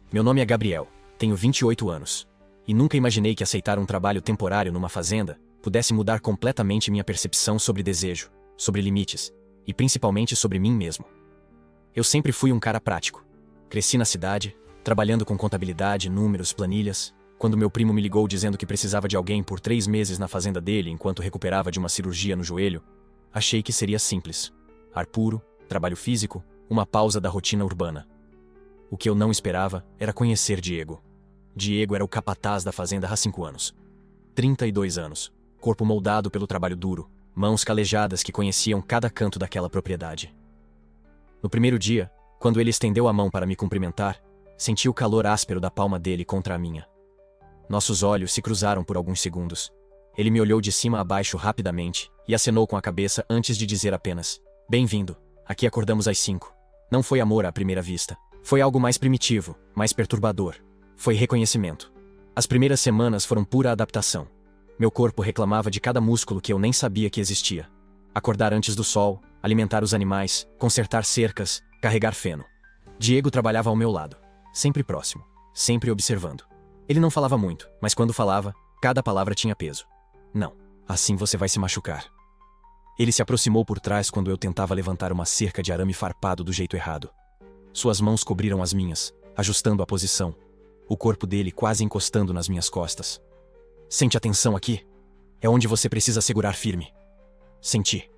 Meu nome é Gabriel, tenho 28 anos. E nunca imaginei que aceitar um trabalho temporário numa fazenda pudesse mudar completamente minha percepção sobre desejo, sobre limites, e principalmente sobre mim mesmo. Eu sempre fui um cara prático. Cresci na cidade, trabalhando com contabilidade, números, planilhas. Quando meu primo me ligou dizendo que precisava de alguém por 3 meses na fazenda dele enquanto recuperava de uma cirurgia no joelho, achei que seria simples. Ar puro, trabalho físico, uma pausa da rotina urbana. O que eu não esperava era conhecer Diego. Diego era o capataz da fazenda há 5 anos. 32 anos, corpo moldado pelo trabalho duro, mãos calejadas que conheciam cada canto daquela propriedade. No primeiro dia, quando ele estendeu a mão para me cumprimentar, senti o calor áspero da palma dele contra a minha. Nossos olhos se cruzaram por alguns segundos. Ele me olhou de cima a baixo rapidamente e acenou com a cabeça antes de dizer apenas: "Bem-vindo, aqui acordamos às 5. Não foi amor à primeira vista. Foi algo mais primitivo, mais perturbador. Foi reconhecimento. As primeiras semanas foram pura adaptação. Meu corpo reclamava de cada músculo que eu nem sabia que existia. Acordar antes do sol, alimentar os animais, consertar cercas, carregar feno. Diego trabalhava ao meu lado, sempre próximo, sempre observando. Ele não falava muito, mas quando falava, cada palavra tinha peso. "Não, assim você vai se machucar." Ele se aproximou por trás quando eu tentava levantar uma cerca de arame farpado do jeito errado. Suas mãos cobriram as minhas, ajustando a posição. O corpo dele quase encostando nas minhas costas. "Sente a tensão aqui? É onde você precisa segurar firme." Senti.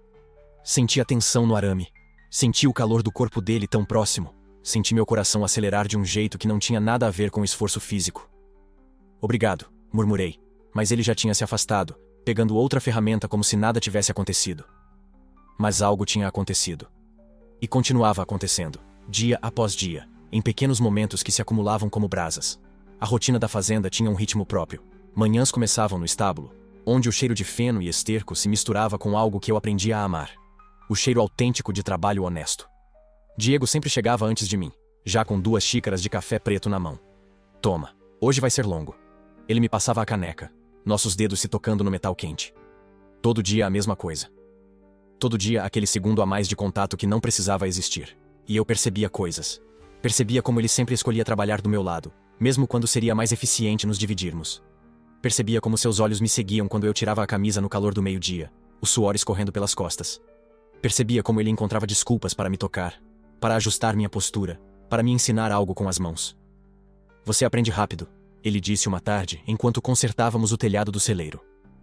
Senti a tensão no arame. Senti o calor do corpo dele tão próximo. Senti meu coração acelerar de um jeito que não tinha nada a ver com o esforço físico. "Obrigado", murmurei, mas ele já tinha se afastado, pegando outra ferramenta como se nada tivesse acontecido. Mas algo tinha acontecido. E continuava acontecendo, dia após dia, em pequenos momentos que se acumulavam como brasas. A rotina da fazenda tinha um ritmo próprio. Manhãs começavam no estábulo, onde o cheiro de feno e esterco se misturava com algo que eu aprendia a amar. O cheiro autêntico de trabalho honesto. Diego sempre chegava antes de mim, já com 2 xícaras de café preto na mão. "Toma, hoje vai ser longo." Ele me passava a caneca, nossos dedos se tocando no metal quente. Todo dia a mesma coisa. Todo dia aquele segundo a mais de contato que não precisava existir. E eu percebia coisas. Percebia como ele sempre escolhia trabalhar do meu lado, mesmo quando seria mais eficiente nos dividirmos. Percebia como seus olhos me seguiam quando eu tirava a camisa no calor do meio-dia, o suor escorrendo pelas costas. Percebia como ele encontrava desculpas para me tocar, para ajustar minha postura, para me ensinar algo com as mãos. "Você aprende rápido", ele disse uma tarde enquanto consertávamos o telhado do celeiro.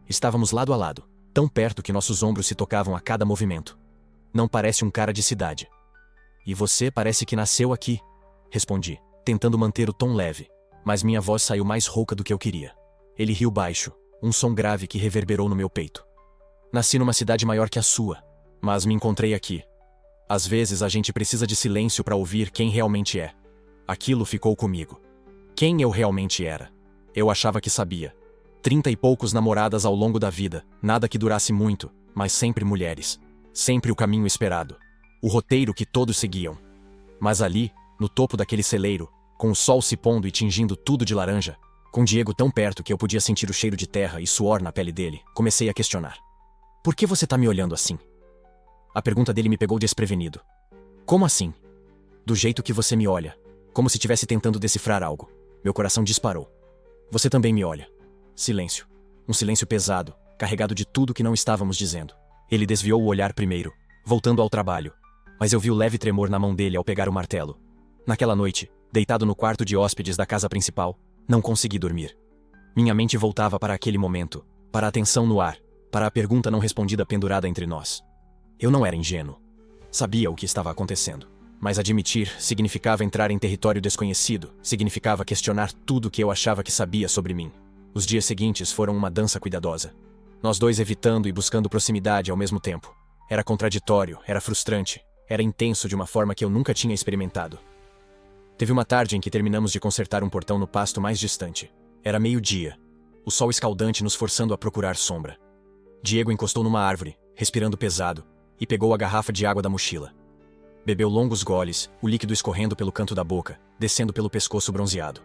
Estávamos lado a lado, tão perto que nossos ombros se tocavam a cada movimento. "Não parece um cara de cidade." "E você parece que nasceu aqui", respondi, tentando manter o tom leve, mas minha voz saiu mais rouca do que eu queria. Ele riu baixo, um som grave que reverberou no meu peito. "Nasci numa cidade maior que a sua, mas me encontrei aqui. Às vezes a gente precisa de silêncio para ouvir quem realmente é." Aquilo ficou comigo. Quem eu realmente era. Eu achava que sabia. 30 e poucos namoradas ao longo da vida, nada que durasse muito, mas sempre mulheres. Sempre o caminho esperado. O roteiro que todos seguiam. Mas ali, no topo daquele celeiro, com o sol se pondo e tingindo tudo de laranja, com Diego tão perto que eu podia sentir o cheiro de terra e suor na pele dele, comecei a questionar. "Por que você tá me olhando assim?" A pergunta dele me pegou desprevenido. "Como assim?" "Do jeito que você me olha, como se estivesse tentando decifrar algo." Meu coração disparou. "Você também me olha." Silêncio. Um silêncio pesado, carregado de tudo que não estávamos dizendo. Ele desviou o olhar primeiro, voltando ao trabalho, mas eu vi o leve tremor na mão dele ao pegar o martelo. Naquela noite, deitado no quarto de hóspedes da casa principal, não consegui dormir. Minha mente voltava para aquele momento, para a tensão no ar, para a pergunta não respondida pendurada entre nós. Eu não era ingênuo. Sabia o que estava acontecendo. Mas admitir significava entrar em território desconhecido, significava questionar tudo que eu achava que sabia sobre mim. Os dias seguintes foram uma dança cuidadosa. Nós dois evitando e buscando proximidade ao mesmo tempo. Era contraditório, era frustrante, era intenso de uma forma que eu nunca tinha experimentado. Teve uma tarde em que terminamos de consertar um portão no pasto mais distante. Era meio-dia, o sol escaldante nos forçando a procurar sombra. Diego encostou numa árvore, respirando pesado, e pegou a garrafa de água da mochila. Bebeu longos goles, o líquido escorrendo pelo canto da boca, descendo pelo pescoço bronzeado.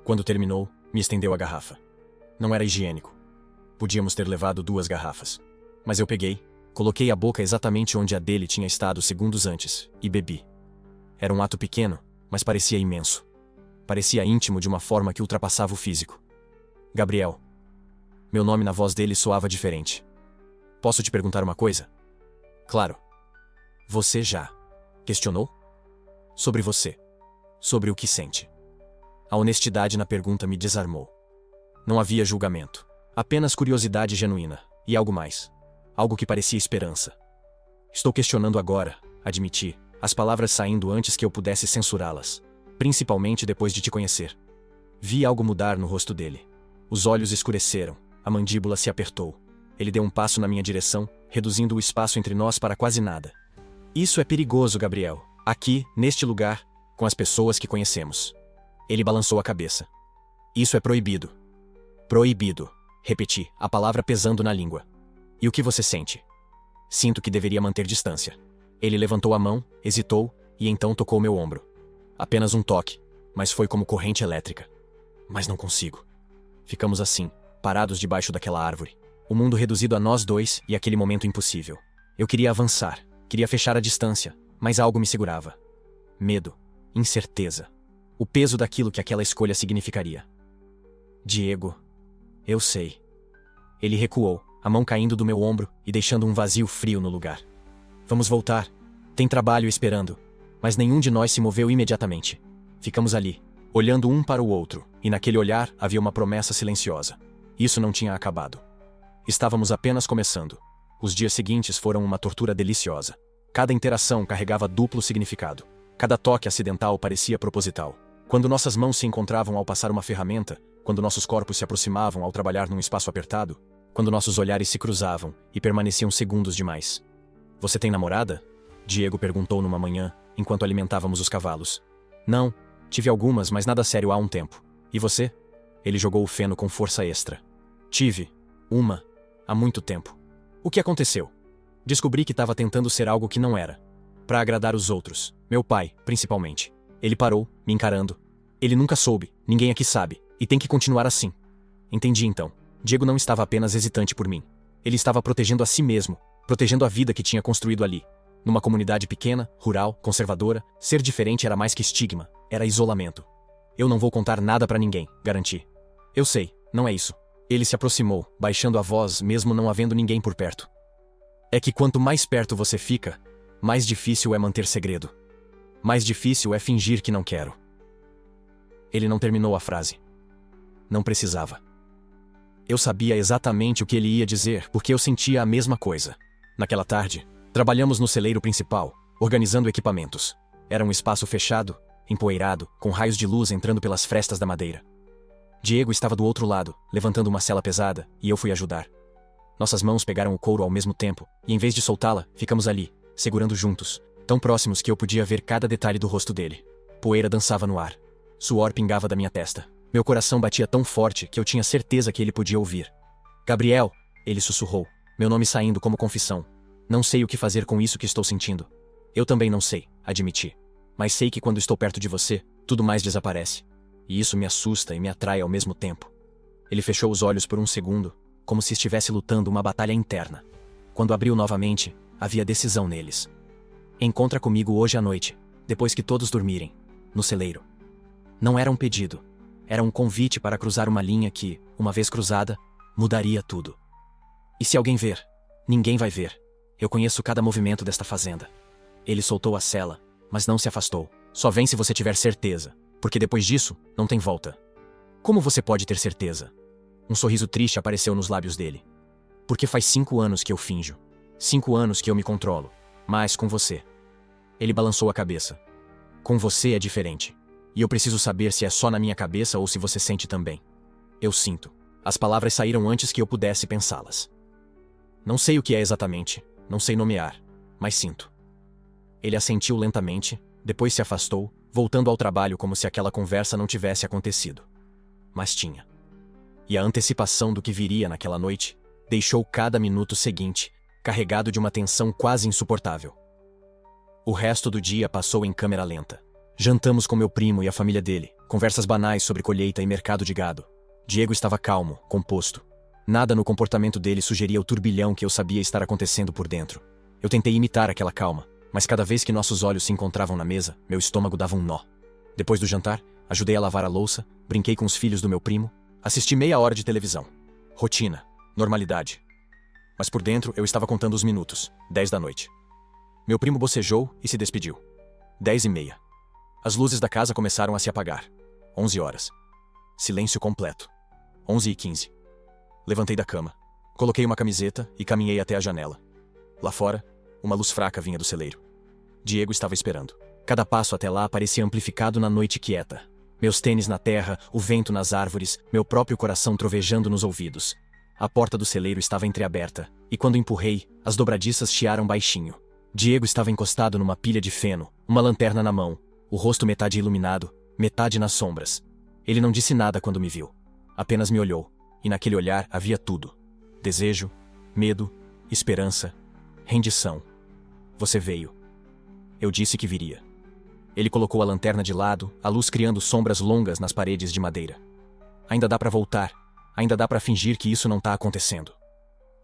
Quando terminou, me estendeu a garrafa. Não era higiênico. Podíamos ter levado 2 garrafas. Mas eu peguei, coloquei a boca exatamente onde a dele tinha estado segundos antes, e bebi. Era um ato pequeno, mas parecia imenso. Parecia íntimo de uma forma que ultrapassava o físico. Gabriel. Meu nome na voz dele soava diferente. Posso te perguntar uma coisa? Claro. Você já questionou? Sobre você. Sobre o que sente. A honestidade na pergunta me desarmou. Não havia julgamento. Apenas curiosidade genuína. E algo mais. Algo que parecia esperança. Estou questionando agora, admiti, as palavras saindo antes que eu pudesse censurá-las. Principalmente depois de te conhecer. Vi algo mudar no rosto dele. Os olhos escureceram, a mandíbula se apertou. Ele deu um passo na minha direção, reduzindo o espaço entre nós para quase nada. Isso é perigoso, Gabriel. Aqui, neste lugar, com as pessoas que conhecemos. Ele balançou a cabeça. Isso é proibido. Proibido. Repeti, a palavra pesando na língua. E o que você sente? Sinto que deveria manter distância. Ele levantou a mão, hesitou, e então tocou meu ombro. Apenas um toque, mas foi como corrente elétrica. Mas não consigo. Ficamos assim, parados debaixo daquela árvore. O mundo reduzido a nós dois e aquele momento impossível. Eu queria avançar, queria fechar a distância, mas algo me segurava. Medo, incerteza. O peso daquilo que aquela escolha significaria. Diego. Eu sei. Ele recuou, a mão caindo do meu ombro e deixando um vazio frio no lugar. Vamos voltar. Tem trabalho esperando. Mas nenhum de nós se moveu imediatamente. Ficamos ali, olhando um para o outro, e naquele olhar havia uma promessa silenciosa. Isso não tinha acabado. Estávamos apenas começando. Os dias seguintes foram uma tortura deliciosa. Cada interação carregava duplo significado. Cada toque acidental parecia proposital. Quando nossas mãos se encontravam ao passar uma ferramenta, quando nossos corpos se aproximavam ao trabalhar num espaço apertado, quando nossos olhares se cruzavam e permaneciam segundos demais. Você tem namorada? Diego perguntou numa manhã, enquanto alimentávamos os cavalos. Não, tive algumas, mas nada sério há um tempo. E você? Ele jogou o feno com força extra. Tive. Uma. Há muito tempo. O que aconteceu? Descobri que estava tentando ser algo que não era. Para agradar os outros. Meu pai, principalmente. Ele parou, me encarando. Ele nunca soube, ninguém aqui sabe, e tem que continuar assim. Entendi então. Diego não estava apenas hesitante por mim. Ele estava protegendo a si mesmo, protegendo a vida que tinha construído ali. Numa comunidade pequena, rural, conservadora, ser diferente era mais que estigma, era isolamento. Eu não vou contar nada pra ninguém, garanti. Eu sei, não é isso. Ele se aproximou, baixando a voz mesmo não havendo ninguém por perto. É que quanto mais perto você fica, mais difícil é manter segredo. Mais difícil é fingir que não quero. Ele não terminou a frase. Não precisava. Eu sabia exatamente o que ele ia dizer porque eu sentia a mesma coisa. Naquela tarde, trabalhamos no celeiro principal, organizando equipamentos. Era um espaço fechado, empoeirado, com raios de luz entrando pelas frestas da madeira. Diego estava do outro lado, levantando uma sela pesada, e eu fui ajudar. Nossas mãos pegaram o couro ao mesmo tempo, e em vez de soltá-la, ficamos ali, segurando juntos, tão próximos que eu podia ver cada detalhe do rosto dele. Poeira dançava no ar. Suor pingava da minha testa. Meu coração batia tão forte que eu tinha certeza que ele podia ouvir. Gabriel, ele sussurrou, meu nome saindo como confissão. Não sei o que fazer com isso que estou sentindo. Eu também não sei, admiti. Mas sei que quando estou perto de você, tudo mais desaparece. E isso me assusta e me atrai ao mesmo tempo. Ele fechou os olhos por um segundo, como se estivesse lutando uma batalha interna. Quando abriu novamente, havia decisão neles. Encontra comigo hoje à noite, depois que todos dormirem, no celeiro. Não era um pedido. Era um convite para cruzar uma linha que, uma vez cruzada, mudaria tudo. E se alguém ver, ninguém vai ver. Eu conheço cada movimento desta fazenda. Ele soltou a sela, mas não se afastou. Só vem se você tiver certeza, porque depois disso, não tem volta. Como você pode ter certeza? Um sorriso triste apareceu nos lábios dele. Porque faz 5 anos que eu finjo. 5 anos que eu me controlo. Mas com você. Ele balançou a cabeça. Com você é diferente. E eu preciso saber se é só na minha cabeça ou se você sente também. Eu sinto. As palavras saíram antes que eu pudesse pensá-las. Não sei o que é exatamente, não sei nomear, mas sinto. Ele assentiu lentamente, depois se afastou, voltando ao trabalho como se aquela conversa não tivesse acontecido. Mas tinha. E a antecipação do que viria naquela noite deixou cada minuto seguinte carregado de uma tensão quase insuportável. O resto do dia passou em câmera lenta. Jantamos com meu primo e a família dele, conversas banais sobre colheita e mercado de gado. Diego estava calmo, composto. Nada no comportamento dele sugeria o turbilhão que eu sabia estar acontecendo por dentro. Eu tentei imitar aquela calma, mas cada vez que nossos olhos se encontravam na mesa, meu estômago dava um nó. Depois do jantar, Ajudei a lavar a louça, brinquei com os filhos do meu primo, assisti meia hora de televisão. Rotina, normalidade. Mas por dentro eu estava contando os minutos. 10 da noite. Meu primo bocejou e se despediu. 10h30. As luzes da casa começaram a se apagar. 11 horas. Silêncio completo. 11h15. Levantei da cama. Coloquei uma camiseta e caminhei até a janela. Lá fora, uma luz fraca vinha do celeiro. Diego estava esperando. Cada passo até lá parecia amplificado na noite quieta. Meus tênis na terra, o vento nas árvores, meu próprio coração trovejando nos ouvidos. A porta do celeiro estava entreaberta, e quando empurrei, as dobradiças chiaram baixinho. Diego estava encostado numa pilha de feno, uma lanterna na mão, o rosto metade iluminado, metade nas sombras. Ele não disse nada quando me viu. Apenas me olhou, e naquele olhar havia tudo. Desejo, medo, esperança, rendição. Você veio. Eu disse que viria. Ele colocou a lanterna de lado, a luz criando sombras longas nas paredes de madeira. Ainda dá para voltar. Ainda dá para fingir que isso não tá acontecendo.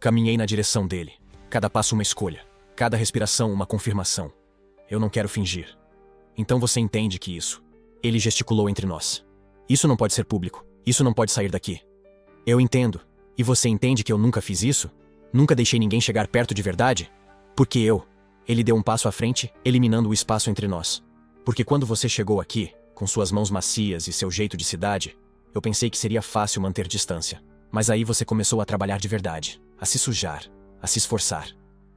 Caminhei na direção dele. Cada passo uma escolha. Cada respiração uma confirmação. Eu não quero fingir. Então você entende que isso. Ele gesticulou entre nós. Isso não pode ser público. Isso não pode sair daqui. Eu entendo. E você entende que eu nunca fiz isso? Nunca deixei ninguém chegar perto de verdade? Porque eu. Ele deu um passo à frente, eliminando o espaço entre nós. Porque quando você chegou aqui, com suas mãos macias e seu jeito de cidade, eu pensei que seria fácil manter distância. Mas aí você começou a trabalhar de verdade, a se sujar, a se esforçar.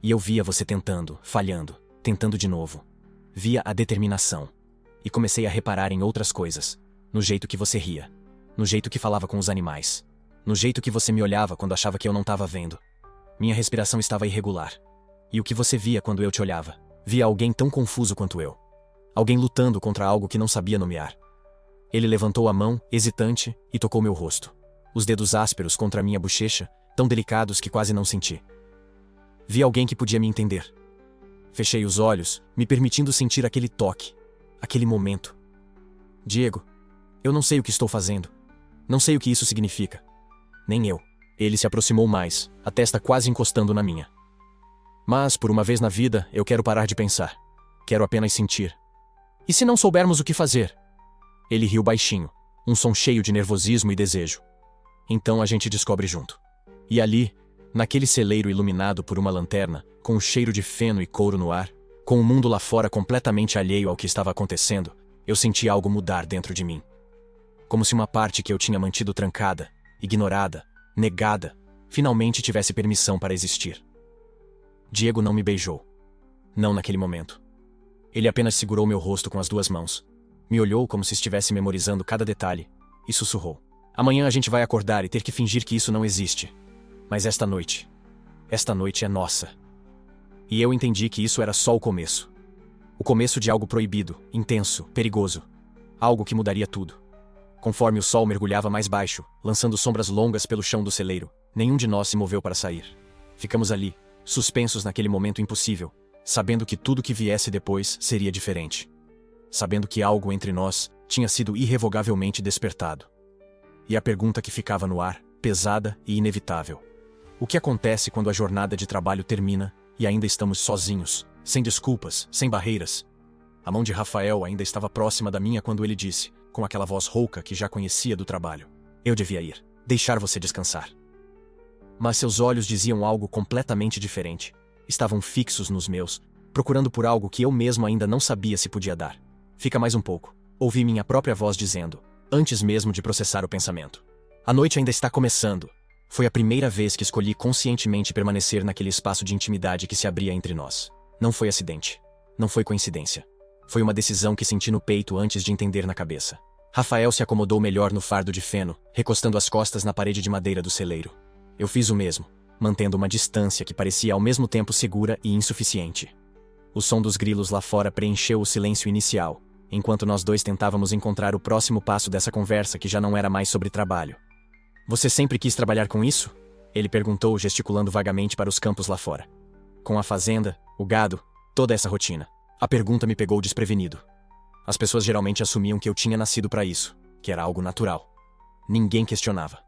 E eu via você tentando, falhando, tentando de novo. Via a determinação. E comecei a reparar em outras coisas. No jeito que você ria. No jeito que falava com os animais. No jeito que você me olhava quando achava que eu não estava vendo. Minha respiração estava irregular. E o que você via quando eu te olhava? Via alguém tão confuso quanto eu. Alguém lutando contra algo que não sabia nomear. Ele levantou a mão, hesitante, e tocou meu rosto. Os dedos ásperos contra minha bochecha, tão delicados que quase não senti. Vi alguém que podia me entender. Fechei os olhos, me permitindo sentir aquele toque, aquele momento. Diego, eu não sei o que estou fazendo. Não sei o que isso significa. Nem eu. Ele se aproximou mais, a testa quase encostando na minha. Mas, por uma vez na vida, eu quero parar de pensar. Quero apenas sentir. E se não soubermos o que fazer? Ele riu baixinho, um som cheio de nervosismo e desejo. Então a gente descobre junto. E ali, naquele celeiro iluminado por uma lanterna, com o cheiro de feno e couro no ar, com o mundo lá fora completamente alheio ao que estava acontecendo, eu senti algo mudar dentro de mim. Como se uma parte que eu tinha mantido trancada, ignorada, negada, finalmente tivesse permissão para existir. Diego não me beijou. Não naquele momento. Ele apenas segurou meu rosto com as duas mãos. Me olhou como se estivesse memorizando cada detalhe, e sussurrou. Amanhã a gente vai acordar e ter que fingir que isso não existe. Mas esta noite é nossa. E eu entendi que isso era só o começo. O começo de algo proibido, intenso, perigoso. Algo que mudaria tudo. Conforme o sol mergulhava mais baixo, lançando sombras longas pelo chão do celeiro, nenhum de nós se moveu para sair. Ficamos ali, suspensos naquele momento impossível, sabendo que tudo que viesse depois seria diferente. Sabendo que algo entre nós tinha sido irrevogavelmente despertado. E a pergunta que ficava no ar, pesada e inevitável. O que acontece quando a jornada de trabalho termina e ainda estamos sozinhos, sem desculpas, sem barreiras? A mão de Rafael ainda estava próxima da minha quando ele disse, com aquela voz rouca que já conhecia do trabalho. Eu devia ir, deixar você descansar. Mas seus olhos diziam algo completamente diferente. Estavam fixos nos meus, procurando por algo que eu mesmo ainda não sabia se podia dar. Fica mais um pouco. Ouvi minha própria voz dizendo, antes mesmo de processar o pensamento. A noite ainda está começando. Foi a primeira vez que escolhi conscientemente permanecer naquele espaço de intimidade que se abria entre nós. Não foi acidente. Não foi coincidência. Foi uma decisão que senti no peito antes de entender na cabeça. Rafael se acomodou melhor no fardo de feno, recostando as costas na parede de madeira do celeiro. Eu fiz o mesmo, mantendo uma distância que parecia ao mesmo tempo segura e insuficiente. O som dos grilos lá fora preencheu o silêncio inicial, enquanto nós dois tentávamos encontrar o próximo passo dessa conversa que já não era mais sobre trabalho. Você sempre quis trabalhar com isso? Ele perguntou, gesticulando vagamente para os campos lá fora. Com a fazenda, o gado, toda essa rotina. A pergunta me pegou desprevenido. As pessoas geralmente assumiam que eu tinha nascido para isso, que era algo natural. Ninguém questionava.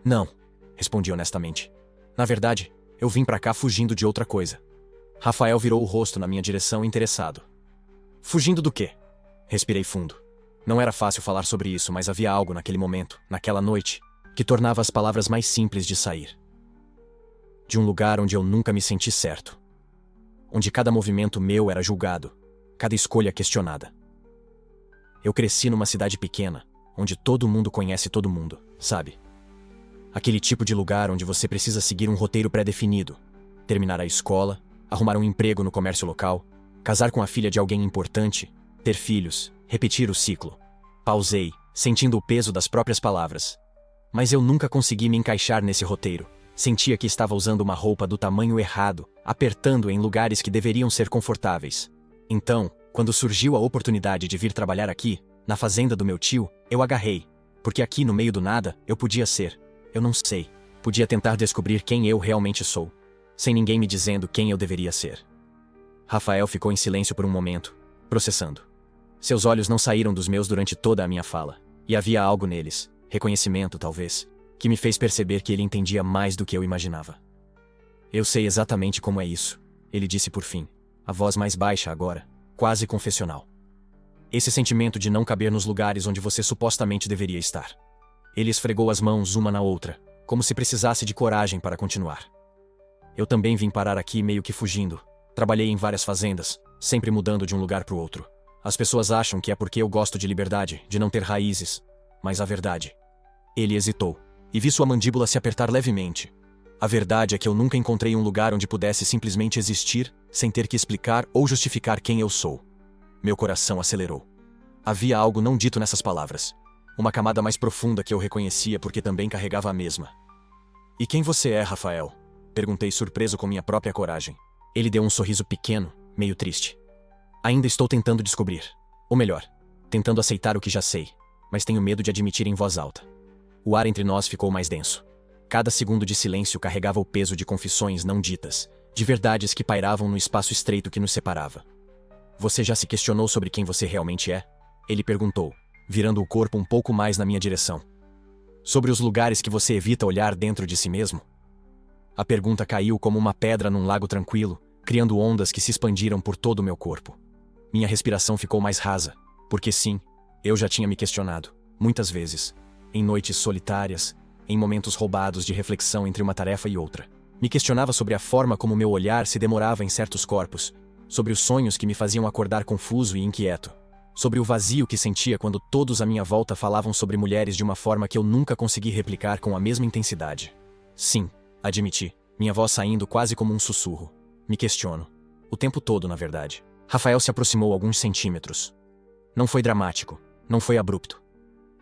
Não, respondi honestamente. Na verdade, eu vim para cá fugindo de outra coisa. Rafael virou o rosto na minha direção interessado. Fugindo do quê? Respirei fundo. Não era fácil falar sobre isso, mas havia algo naquele momento, naquela noite, que tornava as palavras mais simples de sair. De um lugar onde eu nunca me senti certo. Onde cada movimento meu era julgado, cada escolha questionada. Eu cresci numa cidade pequena, onde todo mundo conhece todo mundo, sabe? Aquele tipo de lugar onde você precisa seguir um roteiro pré-definido, terminar a escola, arrumar um emprego no comércio local, casar com a filha de alguém importante, ter filhos, repetir o ciclo. Pausei, sentindo o peso das próprias palavras. Mas eu nunca consegui me encaixar nesse roteiro. Sentia que estava usando uma roupa do tamanho errado, apertando em lugares que deveriam ser confortáveis. Então, quando surgiu a oportunidade de vir trabalhar aqui, na fazenda do meu tio, eu agarrei. Porque aqui no meio do nada, eu podia ser. Eu não sei. Podia tentar descobrir quem eu realmente sou. Sem ninguém me dizendo quem eu deveria ser. Rafael ficou em silêncio por um momento, processando. Seus olhos não saíram dos meus durante toda a minha fala. E havia algo neles, reconhecimento talvez, que me fez perceber que ele entendia mais do que eu imaginava. Eu sei exatamente como é isso, ele disse por fim, a voz mais baixa agora, quase confessional. Esse sentimento de não caber nos lugares onde você supostamente deveria estar. Ele esfregou as mãos uma na outra, como se precisasse de coragem para continuar. Eu também vim parar aqui meio que fugindo. Trabalhei em várias fazendas, sempre mudando de um lugar para o outro. As pessoas acham que é porque eu gosto de liberdade, de não ter raízes. Mas a verdade... Ele hesitou, e vi sua mandíbula se apertar levemente. A verdade é que eu nunca encontrei um lugar onde pudesse simplesmente existir, sem ter que explicar ou justificar quem eu sou. Meu coração acelerou. Havia algo não dito nessas palavras. Uma camada mais profunda que eu reconhecia porque também carregava a mesma. E quem você é, Rafael? Perguntei surpreso com minha própria coragem. Ele deu um sorriso pequeno, meio triste. Ainda estou tentando descobrir. Ou melhor, tentando aceitar o que já sei, mas tenho medo de admitir em voz alta. O ar entre nós ficou mais denso. Cada segundo de silêncio carregava o peso de confissões não ditas, de verdades que pairavam no espaço estreito que nos separava. Você já se questionou sobre quem você realmente é? Ele perguntou, virando o corpo um pouco mais na minha direção. Sobre os lugares que você evita olhar dentro de si mesmo? A pergunta caiu como uma pedra num lago tranquilo, criando ondas que se expandiram por todo o meu corpo. Minha respiração ficou mais rasa, porque sim, eu já tinha me questionado, muitas vezes, em noites solitárias, em momentos roubados de reflexão entre uma tarefa e outra. Me questionava sobre a forma como meu olhar se demorava em certos corpos, sobre os sonhos que me faziam acordar confuso e inquieto, sobre o vazio que sentia quando todos à minha volta falavam sobre mulheres de uma forma que eu nunca consegui replicar com a mesma intensidade. Sim, admiti, minha voz saindo quase como um sussurro. Me questiono. O tempo todo, na verdade. Rafael se aproximou alguns centímetros. Não foi dramático, não foi abrupto.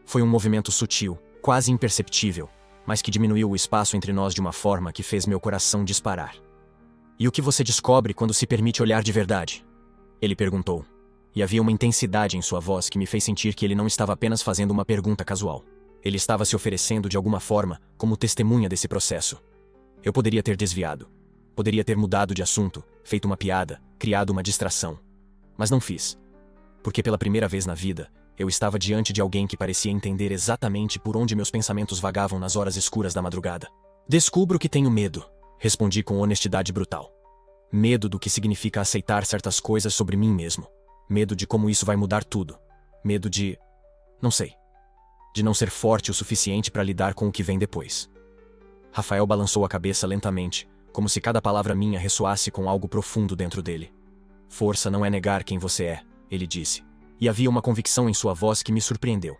Foi um movimento sutil, quase imperceptível, mas que diminuiu o espaço entre nós de uma forma que fez meu coração disparar. E o que você descobre quando se permite olhar de verdade? Ele perguntou. E havia uma intensidade em sua voz que me fez sentir que ele não estava apenas fazendo uma pergunta casual. Ele estava se oferecendo de alguma forma como testemunha desse processo. Eu poderia ter desviado. Poderia ter mudado de assunto, feito uma piada, criado uma distração. Mas não fiz. Porque pela primeira vez na vida, eu estava diante de alguém que parecia entender exatamente por onde meus pensamentos vagavam nas horas escuras da madrugada. Descubro que tenho medo, respondi com honestidade brutal. Medo do que significa aceitar certas coisas sobre mim mesmo. Medo de como isso vai mudar tudo. Medo de... não sei. De não ser forte o suficiente para lidar com o que vem depois. Rafael balançou a cabeça lentamente, como se cada palavra minha ressoasse com algo profundo dentro dele. Força não é negar quem você é, ele disse. E havia uma convicção em sua voz que me surpreendeu.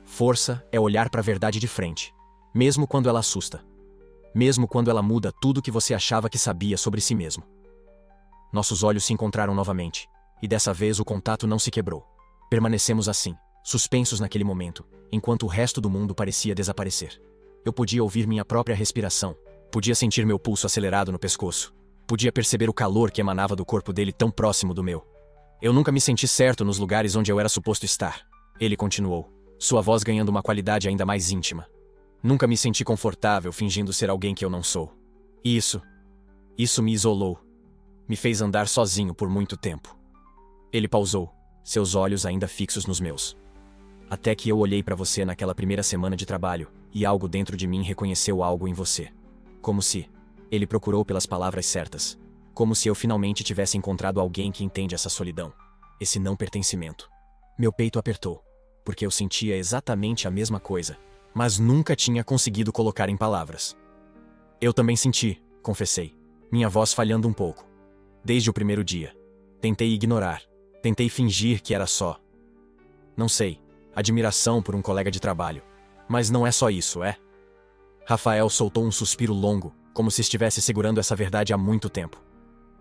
Força é olhar para a verdade de frente, mesmo quando ela assusta. Mesmo quando ela muda tudo o que você achava que sabia sobre si mesmo. Nossos olhos se encontraram novamente, e dessa vez o contato não se quebrou. Permanecemos assim, suspensos naquele momento, enquanto o resto do mundo parecia desaparecer. Eu podia ouvir minha própria respiração, podia sentir meu pulso acelerado no pescoço, podia perceber o calor que emanava do corpo dele tão próximo do meu. Eu nunca me senti certo nos lugares onde eu era suposto estar, ele continuou, sua voz ganhando uma qualidade ainda mais íntima. Nunca me senti confortável fingindo ser alguém que eu não sou. E isso me isolou. Me fez andar sozinho por muito tempo. Ele pausou, seus olhos ainda fixos nos meus. Até que eu olhei para você naquela primeira semana de trabalho, e algo dentro de mim reconheceu algo em você. Como se... Ele procurou pelas palavras certas. Como se eu finalmente tivesse encontrado alguém que entende essa solidão. Esse não pertencimento. Meu peito apertou, porque eu sentia exatamente a mesma coisa, mas nunca tinha conseguido colocar em palavras. Eu também senti, confessei, minha voz falhando um pouco. Desde o primeiro dia. Tentei ignorar. Tentei fingir que era só. Não sei, admiração por um colega de trabalho. Mas não é só isso, é? Rafael soltou um suspiro longo, como se estivesse segurando essa verdade há muito tempo.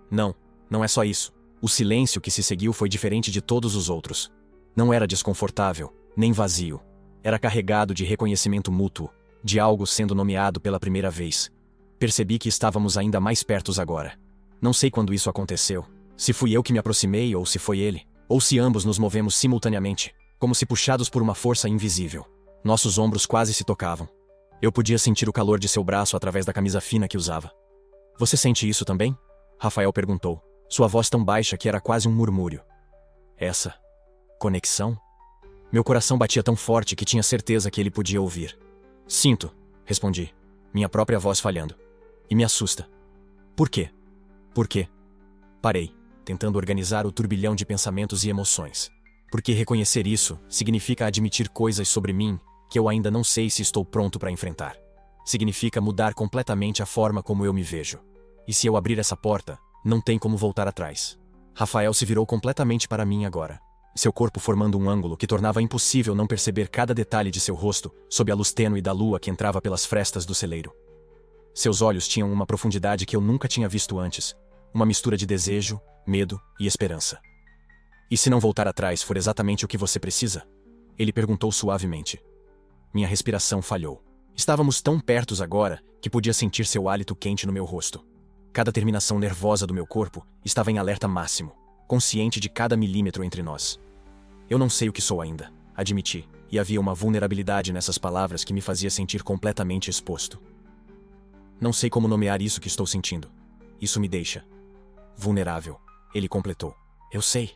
Não, não é só isso. O silêncio que se seguiu foi diferente de todos os outros. Não era desconfortável, nem vazio. Era carregado de reconhecimento mútuo, de algo sendo nomeado pela primeira vez. Percebi que estávamos ainda mais pertos agora. Não sei quando isso aconteceu, se fui eu que me aproximei ou se foi ele, ou se ambos nos movemos simultaneamente, como se puxados por uma força invisível. Nossos ombros quase se tocavam. Eu podia sentir o calor de seu braço através da camisa fina que usava. Você sente isso também? Rafael perguntou, sua voz tão baixa que era quase um murmúrio. Essa conexão? Meu coração batia tão forte que tinha certeza que ele podia ouvir. Sinto, respondi, minha própria voz falhando. E me assusta. Por quê? Por quê? Parei, tentando organizar o turbilhão de pensamentos e emoções. Porque reconhecer isso significa admitir coisas sobre mim que eu ainda não sei se estou pronto para enfrentar. Significa mudar completamente a forma como eu me vejo. E se eu abrir essa porta, não tem como voltar atrás. Rafael se virou completamente para mim agora. Seu corpo formando um ângulo que tornava impossível não perceber cada detalhe de seu rosto sob a luz tênue da lua que entrava pelas frestas do celeiro. Seus olhos tinham uma profundidade que eu nunca tinha visto antes, uma mistura de desejo, medo e esperança. E se não voltar atrás for exatamente o que você precisa? Ele perguntou suavemente. Minha respiração falhou. Estávamos tão pertos agora que podia sentir seu hálito quente no meu rosto. Cada terminação nervosa do meu corpo estava em alerta máximo, consciente de cada milímetro entre nós. Eu não sei o que sou ainda, admiti, e havia uma vulnerabilidade nessas palavras que me fazia sentir completamente exposto. Não sei como nomear isso que estou sentindo. Isso me deixa vulnerável, ele completou. Eu sei,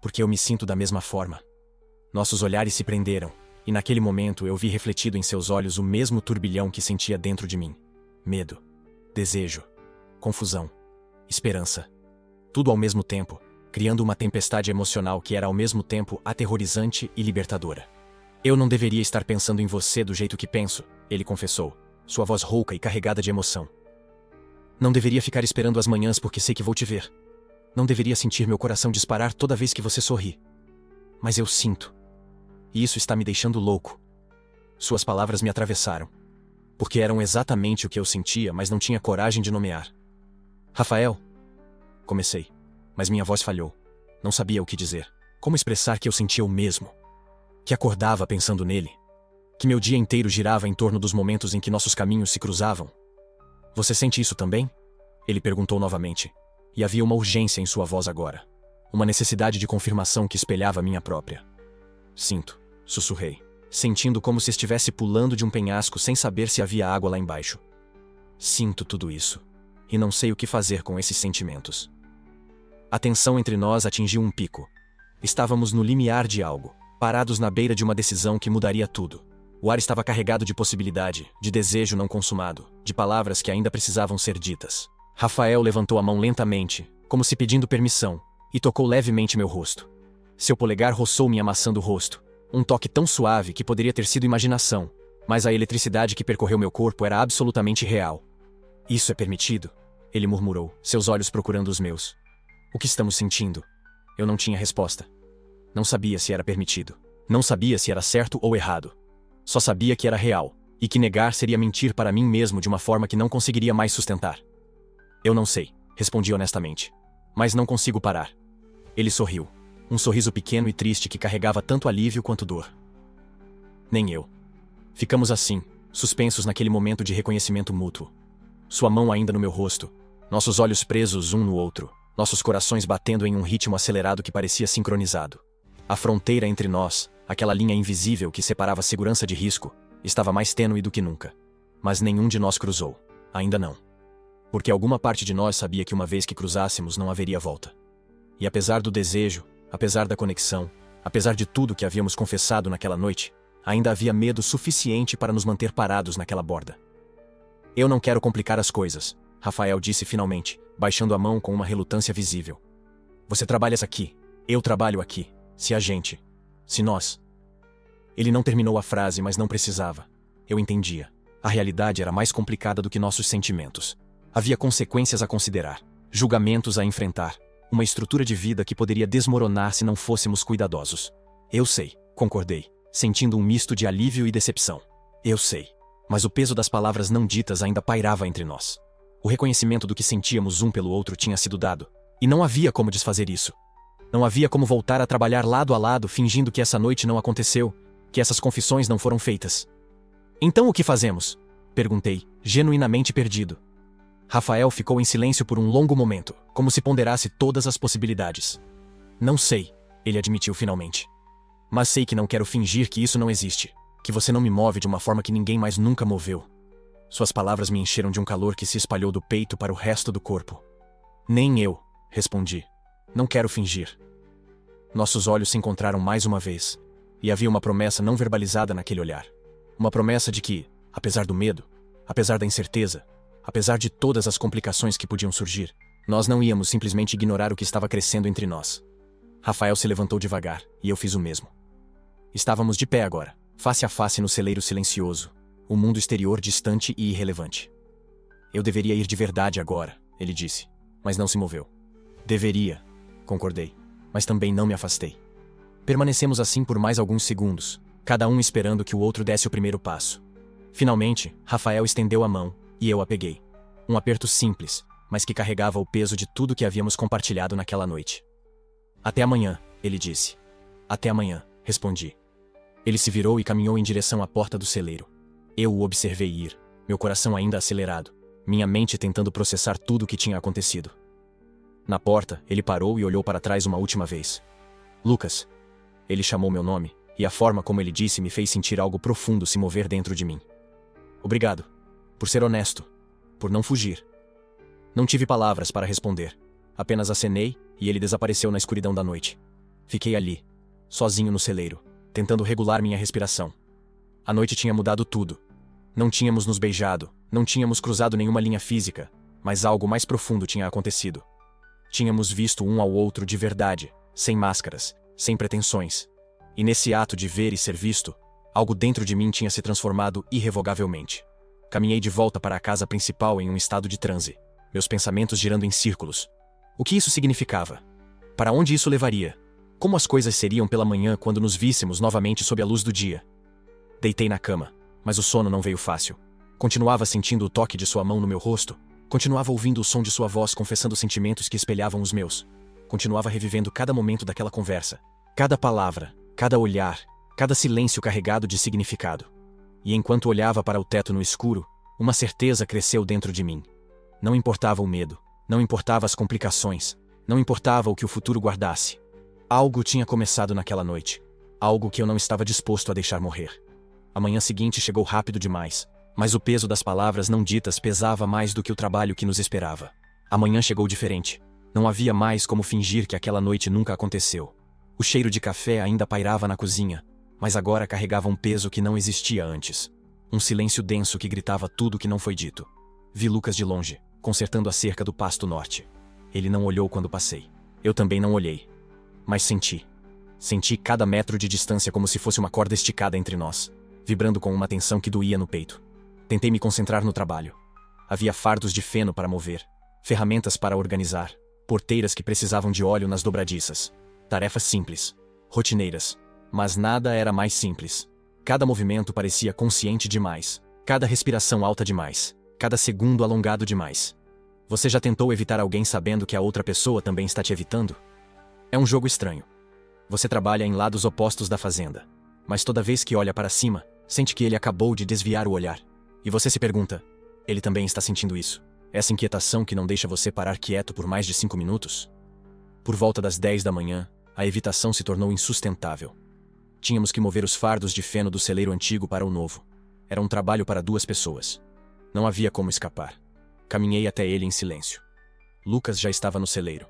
porque eu me sinto da mesma forma. Nossos olhares se prenderam, e naquele momento eu vi refletido em seus olhos o mesmo turbilhão que sentia dentro de mim. Medo, desejo, confusão, esperança. Tudo ao mesmo tempo, criando uma tempestade emocional que era ao mesmo tempo aterrorizante e libertadora. Eu não deveria estar pensando em você do jeito que penso, ele confessou, sua voz rouca e carregada de emoção. Não deveria ficar esperando as manhãs porque sei que vou te ver. Não deveria sentir meu coração disparar toda vez que você sorri. Mas eu sinto. E isso está me deixando louco. Suas palavras me atravessaram. Porque eram exatamente o que eu sentia, mas não tinha coragem de nomear. Rafael? Comecei, mas minha voz falhou. Não sabia o que dizer. Como expressar que eu sentia o mesmo? Que acordava pensando nele? Que meu dia inteiro girava em torno dos momentos em que nossos caminhos se cruzavam? Você sente isso também? Ele perguntou novamente. E havia uma urgência em sua voz agora. Uma necessidade de confirmação que espelhava a minha própria. Sinto, sussurrei, sentindo como se estivesse pulando de um penhasco sem saber se havia água lá embaixo. Sinto tudo isso. E não sei o que fazer com esses sentimentos. A tensão entre nós atingiu um pico. Estávamos no limiar de algo, parados na beira de uma decisão que mudaria tudo. O ar estava carregado de possibilidade, de desejo não consumado, de palavras que ainda precisavam ser ditas. Rafael levantou a mão lentamente, como se pedindo permissão, e tocou levemente meu rosto. Seu polegar roçou minha maçã do rosto, um toque tão suave que poderia ter sido imaginação, mas a eletricidade que percorreu meu corpo era absolutamente real. Isso é permitido? Ele murmurou, seus olhos procurando os meus. O que estamos sentindo? Eu não tinha resposta. Não sabia se era permitido. Não sabia se era certo ou errado. Só sabia que era real, e que negar seria mentir para mim mesmo de uma forma que não conseguiria mais sustentar. Eu não sei, respondi honestamente. Mas não consigo parar. Ele sorriu. Um sorriso pequeno e triste que carregava tanto alívio quanto dor. Nem eu. Ficamos assim, suspensos naquele momento de reconhecimento mútuo. Sua mão ainda no meu rosto, nossos olhos presos um no outro, nossos corações batendo em um ritmo acelerado que parecia sincronizado. A fronteira entre nós, aquela linha invisível que separava segurança de risco, estava mais tênue do que nunca. Mas nenhum de nós cruzou. Ainda não. Porque alguma parte de nós sabia que uma vez que cruzássemos não haveria volta. E apesar do desejo, apesar da conexão, apesar de tudo que havíamos confessado naquela noite, ainda havia medo suficiente para nos manter parados naquela borda. Eu não quero complicar as coisas, Rafael disse finalmente, baixando a mão com uma relutância visível. Você trabalha aqui, eu trabalho aqui. Se a gente Se nós... Ele não terminou a frase, mas não precisava. Eu entendia. A realidade era mais complicada do que nossos sentimentos. Havia consequências a considerar, julgamentos a enfrentar, uma estrutura de vida que poderia desmoronar se não fôssemos cuidadosos. Eu sei, concordei, sentindo um misto de alívio e decepção. Eu sei. Mas o peso das palavras não ditas ainda pairava entre nós. O reconhecimento do que sentíamos um pelo outro tinha sido dado, e não havia como desfazer isso. Não havia como voltar a trabalhar lado a lado fingindo que essa noite não aconteceu, que essas confissões não foram feitas. Então o que fazemos? Perguntei, genuinamente perdido. Rafael ficou em silêncio por um longo momento, como se ponderasse todas as possibilidades. Não sei, ele admitiu finalmente. Mas sei que não quero fingir que isso não existe, que você não me move de uma forma que ninguém mais nunca moveu. Suas palavras me encheram de um calor que se espalhou do peito para o resto do corpo. Nem eu, respondi. Não quero fingir. Nossos olhos se encontraram mais uma vez, e havia uma promessa não verbalizada naquele olhar. Uma promessa de que, apesar do medo, apesar da incerteza, apesar de todas as complicações que podiam surgir, nós não íamos simplesmente ignorar o que estava crescendo entre nós. Rafael se levantou devagar, e eu fiz o mesmo. Estávamos de pé agora, face a face no celeiro silencioso, o mundo exterior distante e irrelevante. Eu deveria ir de verdade agora, ele disse, mas não se moveu. Deveria, concordei, mas também não me afastei. Permanecemos assim por mais alguns segundos, cada um esperando que o outro desse o primeiro passo. Finalmente, Rafael estendeu a mão, e eu a peguei. Um aperto simples, mas que carregava o peso de tudo que havíamos compartilhado naquela noite. Até amanhã, ele disse. Até amanhã, respondi. Ele se virou e caminhou em direção à porta do celeiro. Eu o observei ir, meu coração ainda acelerado, minha mente tentando processar tudo o que tinha acontecido. Na porta, ele parou e olhou para trás uma última vez. Lucas. Ele chamou meu nome, e a forma como ele disse me fez sentir algo profundo se mover dentro de mim. Obrigado. Por ser honesto. Por não fugir. Não tive palavras para responder. Apenas acenei, e ele desapareceu na escuridão da noite. Fiquei ali, sozinho no celeiro, tentando regular minha respiração. A noite tinha mudado tudo. Não tínhamos nos beijado, não tínhamos cruzado nenhuma linha física, mas algo mais profundo tinha acontecido. Tínhamos visto um ao outro de verdade, sem máscaras, sem pretensões. E nesse ato de ver e ser visto, algo dentro de mim tinha se transformado irrevogavelmente. Caminhei de volta para a casa principal em um estado de transe, meus pensamentos girando em círculos. O que isso significava? Para onde isso levaria? Como as coisas seriam pela manhã quando nos víssemos novamente sob a luz do dia? Deitei na cama, mas o sono não veio fácil. Continuava sentindo o toque de sua mão no meu rosto, continuava ouvindo o som de sua voz confessando sentimentos que espelhavam os meus. Continuava revivendo cada momento daquela conversa, cada palavra, cada olhar, cada silêncio carregado de significado. E enquanto olhava para o teto no escuro, uma certeza cresceu dentro de mim. Não importava o medo, não importava as complicações, não importava o que o futuro guardasse. Algo tinha começado naquela noite, algo que eu não estava disposto a deixar morrer. A manhã seguinte chegou rápido demais, mas o peso das palavras não ditas pesava mais do que o trabalho que nos esperava. A manhã chegou diferente. Não havia mais como fingir que aquela noite nunca aconteceu. O cheiro de café ainda pairava na cozinha, mas agora carregava um peso que não existia antes. Um silêncio denso que gritava tudo o que não foi dito. Vi Lucas de longe, consertando a cerca do pasto norte. Ele não olhou quando passei. Eu também não olhei. Mas senti. Senti cada metro de distância como se fosse uma corda esticada entre nós, vibrando com uma tensão que doía no peito. Tentei me concentrar no trabalho. Havia fardos de feno para mover, ferramentas para organizar, porteiras que precisavam de óleo nas dobradiças. Tarefas simples, rotineiras, mas nada era mais simples. Cada movimento parecia consciente demais, cada respiração alta demais, cada segundo alongado demais. Você já tentou evitar alguém sabendo que a outra pessoa também está te evitando? É um jogo estranho. Você trabalha em lados opostos da fazenda, mas toda vez que olha para cima, sente que ele acabou de desviar o olhar. E você se pergunta, ele também está sentindo isso? Essa inquietação que não deixa você parar quieto por mais de 5 minutos? Por volta das 10 da manhã, a evitação se tornou insustentável. Tínhamos que mover os fardos de feno do celeiro antigo para o novo. Era um trabalho para 2 pessoas. Não havia como escapar. Caminhei até ele em silêncio. Lucas já estava no celeiro.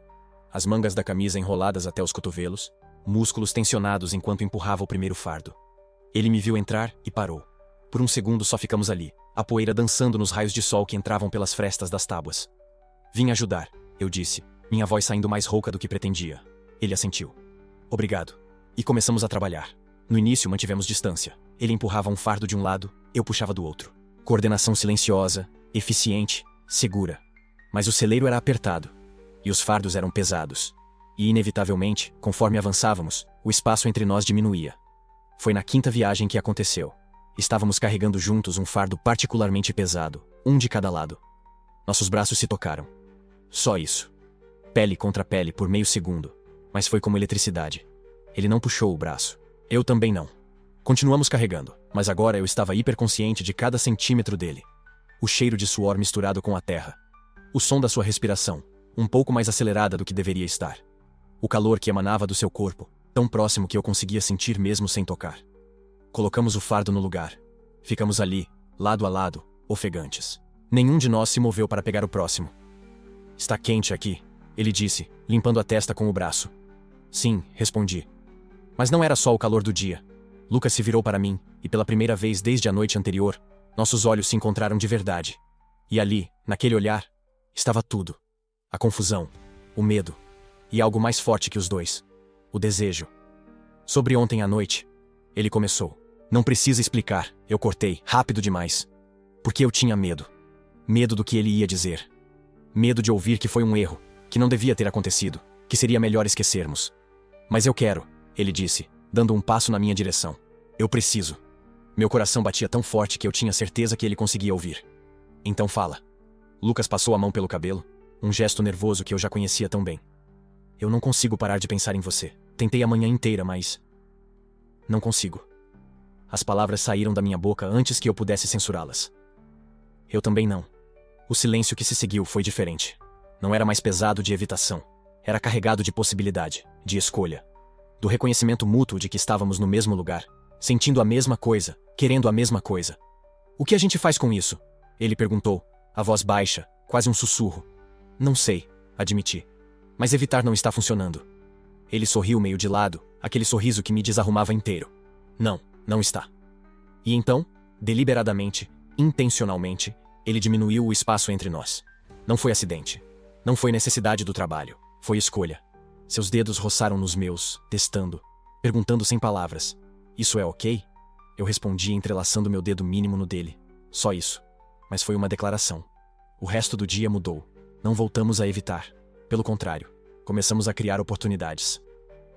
As mangas da camisa enroladas até os cotovelos, músculos tensionados enquanto empurrava o primeiro fardo. Ele me viu entrar e parou. Por um segundo só ficamos ali, a poeira dançando nos raios de sol que entravam pelas frestas das tábuas. Vim ajudar, eu disse, minha voz saindo mais rouca do que pretendia. Ele assentiu. Obrigado. E começamos a trabalhar. No início mantivemos distância. Ele empurrava um fardo de um lado, eu puxava do outro. Coordenação silenciosa, eficiente, segura. Mas o celeiro era apertado. E os fardos eram pesados. E inevitavelmente, conforme avançávamos, o espaço entre nós diminuía. Foi na 5ª viagem que aconteceu. Estávamos carregando juntos um fardo particularmente pesado, um de cada lado. Nossos braços se tocaram. Só isso. Pele contra pele por meio segundo. Mas foi como eletricidade. Ele não puxou o braço. Eu também não. Continuamos carregando, mas agora eu estava hiperconsciente de cada centímetro dele. O cheiro de suor misturado com a terra. O som da sua respiração, um pouco mais acelerada do que deveria estar. O calor que emanava do seu corpo, tão próximo que eu conseguia sentir mesmo sem tocar. Colocamos o fardo no lugar. Ficamos ali, lado a lado, ofegantes. Nenhum de nós se moveu para pegar o próximo. Está quente aqui, ele disse, limpando a testa com o braço. Sim, respondi. Mas não era só o calor do dia. Lucas se virou para mim, e pela primeira vez desde a noite anterior, nossos olhos se encontraram de verdade. E ali, naquele olhar, estava tudo. A confusão, o medo, e algo mais forte que os dois. O desejo. Sobre ontem à noite, ele começou. Não precisa explicar, eu cortei, rápido demais. Porque eu tinha medo. Medo do que ele ia dizer. Medo de ouvir que foi um erro, que não devia ter acontecido, que seria melhor esquecermos. Mas eu quero, ele disse, dando um passo na minha direção. Eu preciso. Meu coração batia tão forte que eu tinha certeza que ele conseguia ouvir. Então fala. Lucas passou a mão pelo cabelo, um gesto nervoso que eu já conhecia tão bem. Eu não consigo parar de pensar em você. Tentei a manhã inteira, mas... não consigo. As palavras saíram da minha boca antes que eu pudesse censurá-las. Eu também não. O silêncio que se seguiu foi diferente. Não era mais pesado de evitação. Era carregado de possibilidade, de escolha. Do reconhecimento mútuo de que estávamos no mesmo lugar, sentindo a mesma coisa, querendo a mesma coisa. O que a gente faz com isso? Ele perguntou, a voz baixa, quase um sussurro. Não sei, admiti. Mas evitar não está funcionando. Ele sorriu meio de lado, aquele sorriso que me desarrumava inteiro. Não, não está. E então, deliberadamente, intencionalmente, ele diminuiu o espaço entre nós. Não foi acidente. Não foi necessidade do trabalho. Foi escolha. Seus dedos roçaram nos meus, testando, perguntando sem palavras. Isso é ok? Eu respondi entrelaçando meu dedo mínimo no dele. Só isso. Mas foi uma declaração. O resto do dia mudou. Não voltamos a evitar. Pelo contrário, começamos a criar oportunidades.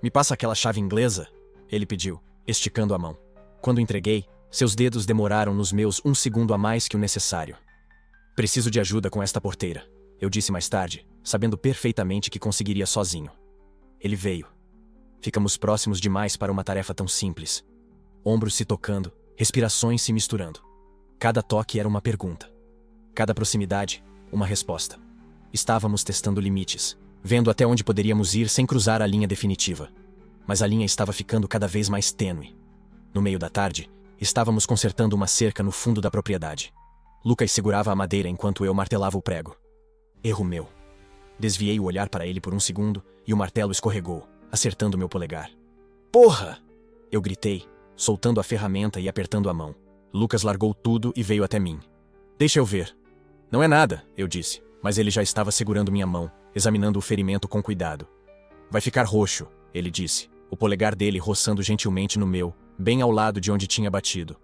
Me passa aquela chave inglesa? Ele pediu, esticando a mão. Quando entreguei, seus dedos demoraram nos meus 1 segundo a mais que o necessário. Preciso de ajuda com esta porteira, eu disse mais tarde, sabendo perfeitamente que conseguiria sozinho. Ele veio. Ficamos próximos demais para uma tarefa tão simples. Ombros se tocando, respirações se misturando. Cada toque era uma pergunta. Cada proximidade, uma resposta. Estávamos testando limites, vendo até onde poderíamos ir sem cruzar a linha definitiva. Mas a linha estava ficando cada vez mais tênue. No meio da tarde, estávamos consertando uma cerca no fundo da propriedade. Lucas segurava a madeira enquanto eu martelava o prego. Erro meu. Desviei o olhar para ele por 1 segundo e o martelo escorregou, acertando meu polegar. Porra! Eu gritei, soltando a ferramenta e apertando a mão. Lucas largou tudo e veio até mim. Deixa eu ver. Não é nada, eu disse, mas ele já estava segurando minha mão, examinando o ferimento com cuidado. Vai ficar roxo, ele disse, o polegar dele roçando gentilmente no meu, bem ao lado de onde tinha batido.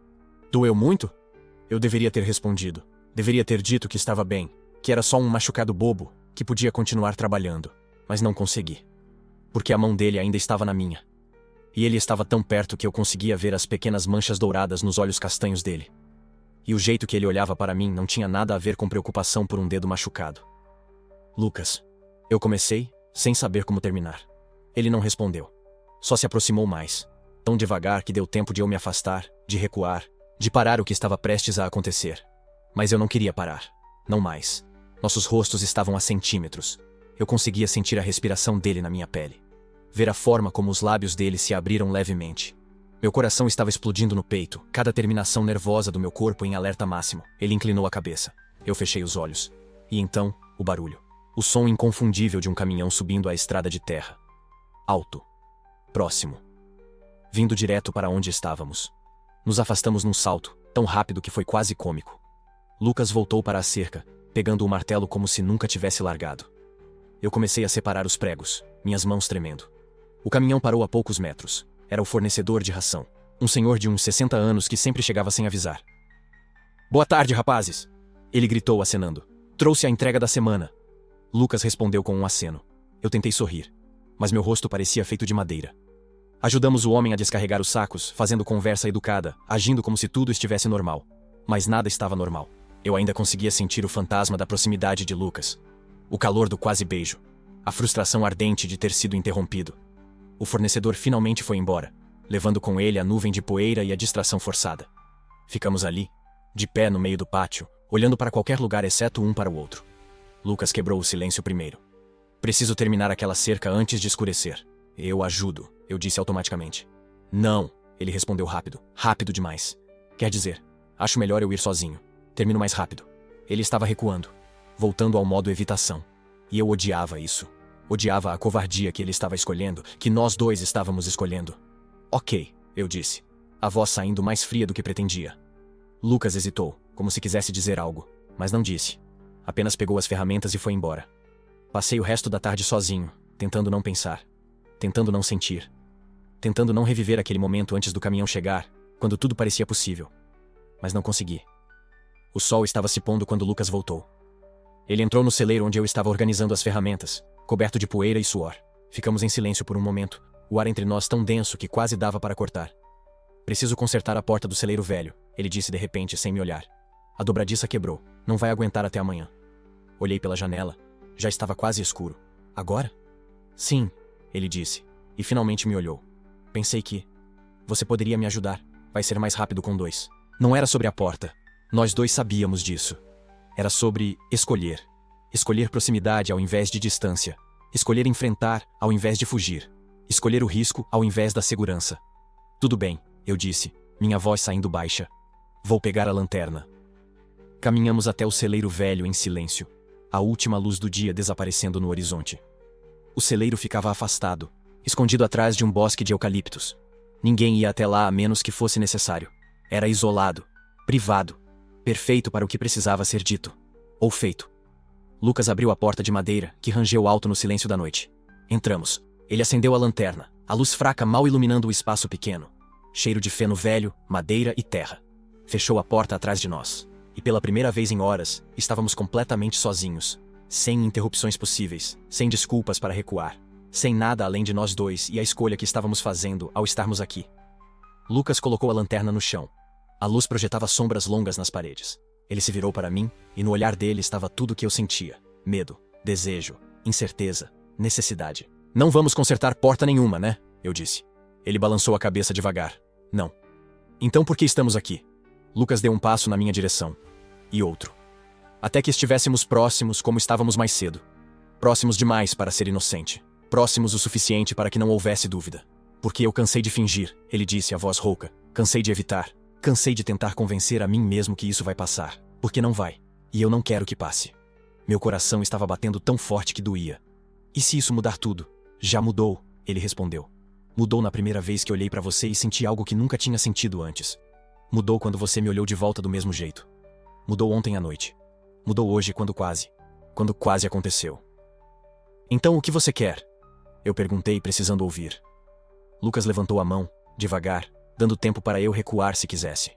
Doeu muito? Eu deveria ter respondido. Deveria ter dito que estava bem, que era só um machucado bobo, que podia continuar trabalhando. Mas não consegui. Porque a mão dele ainda estava na minha. E ele estava tão perto que eu conseguia ver as pequenas manchas douradas nos olhos castanhos dele. E o jeito que ele olhava para mim não tinha nada a ver com preocupação por um dedo machucado. Lucas. Eu comecei, sem saber como terminar. Ele não respondeu. Só se aproximou mais. Tão devagar que deu tempo de eu me afastar, de recuar, de parar o que estava prestes a acontecer. Mas eu não queria parar. Não mais. Nossos rostos estavam a centímetros. Eu conseguia sentir a respiração dele na minha pele. Ver a forma como os lábios dele se abriram levemente. Meu coração estava explodindo no peito, cada terminação nervosa do meu corpo em alerta máximo. Ele inclinou a cabeça. Eu fechei os olhos. E então, o barulho. O som inconfundível de um caminhão subindo a estrada de terra. Alto. Próximo. Vindo direto para onde estávamos. Nos afastamos num salto, tão rápido que foi quase cômico. Lucas voltou para a cerca, pegando o martelo como se nunca tivesse largado. Eu comecei a separar os pregos, minhas mãos tremendo. O caminhão parou a poucos metros. Era o fornecedor de ração. Um senhor de uns 60 anos que sempre chegava sem avisar. "Boa tarde, rapazes!" Ele gritou acenando. "Trouxe a entrega da semana." Lucas respondeu com um aceno. Eu tentei sorrir, mas meu rosto parecia feito de madeira. Ajudamos o homem a descarregar os sacos, fazendo conversa educada, agindo como se tudo estivesse normal. Mas nada estava normal. Eu ainda conseguia sentir o fantasma da proximidade de Lucas. O calor do quase beijo. A frustração ardente de ter sido interrompido. O fornecedor finalmente foi embora, levando com ele a nuvem de poeira e a distração forçada. Ficamos ali, de pé no meio do pátio, olhando para qualquer lugar exceto um para o outro. Lucas quebrou o silêncio primeiro. "Preciso terminar aquela cerca antes de escurecer." "Eu ajudo," eu disse automaticamente. "Não," ele respondeu rápido. Rápido demais. "Quer dizer, acho melhor eu ir sozinho. Termino mais rápido." Ele estava recuando, voltando ao modo evitação. E eu odiava isso. Odiava a covardia que ele estava escolhendo, que nós dois estávamos escolhendo. "Ok," eu disse, a voz saindo mais fria do que pretendia. Lucas hesitou, como se quisesse dizer algo, mas não disse. Apenas pegou as ferramentas e foi embora. Passei o resto da tarde sozinho, tentando não pensar, tentando não sentir, tentando não reviver aquele momento antes do caminhão chegar, quando tudo parecia possível. Mas não consegui. O sol estava se pondo quando Lucas voltou. Ele entrou no celeiro onde eu estava organizando as ferramentas, coberto de poeira e suor. Ficamos em silêncio por um momento, o ar entre nós tão denso que quase dava para cortar. "Preciso consertar a porta do celeiro velho," ele disse de repente, sem me olhar. "A dobradiça quebrou, não vai aguentar até amanhã." Olhei pela janela. Já estava quase escuro. "Agora?" "Sim," ele disse, e finalmente me olhou. Pensei que... "Você poderia me ajudar. Vai ser mais rápido com dois." Não era sobre a porta. Nós dois sabíamos disso. Era sobre escolher. Escolher proximidade ao invés de distância. Escolher enfrentar ao invés de fugir. Escolher o risco ao invés da segurança. "Tudo bem," eu disse, minha voz saindo baixa. "Vou pegar a lanterna." Caminhamos até o celeiro velho em silêncio, a última luz do dia desaparecendo no horizonte. O celeiro ficava afastado, escondido atrás de um bosque de eucaliptos. Ninguém ia até lá a menos que fosse necessário. Era isolado, privado, perfeito para o que precisava ser dito, ou feito. Lucas abriu a porta de madeira, que rangeu alto no silêncio da noite. Entramos. Ele acendeu a lanterna, a luz fraca mal iluminando o espaço pequeno. Cheiro de feno velho, madeira e terra. Fechou a porta atrás de nós. E pela primeira vez em horas, estávamos completamente sozinhos. Sem interrupções possíveis, sem desculpas para recuar. Sem nada além de nós dois e a escolha que estávamos fazendo ao estarmos aqui. Lucas colocou a lanterna no chão. A luz projetava sombras longas nas paredes. Ele se virou para mim, e no olhar dele estava tudo o que eu sentia. Medo, desejo, incerteza, necessidade. "Não vamos consertar porta nenhuma, né?" eu disse. Ele balançou a cabeça devagar. "Não." "Então por que estamos aqui?" Lucas deu um passo na minha direção. E outro. Até que estivéssemos próximos como estávamos mais cedo. Próximos demais para ser inocente. Próximos o suficiente para que não houvesse dúvida. "Porque eu cansei de fingir," ele disse, a voz rouca. "Cansei de evitar. Cansei de tentar convencer a mim mesmo que isso vai passar. Porque não vai. E eu não quero que passe." Meu coração estava batendo tão forte que doía. "E se isso mudar tudo?" "Já mudou," ele respondeu. "Mudou na primeira vez que olhei para você e senti algo que nunca tinha sentido antes. Mudou quando você me olhou de volta do mesmo jeito. Mudou ontem à noite. Mudou hoje quando quase aconteceu." "Então o que você quer?" eu perguntei, precisando ouvir. Lucas levantou a mão, devagar, dando tempo para eu recuar se quisesse.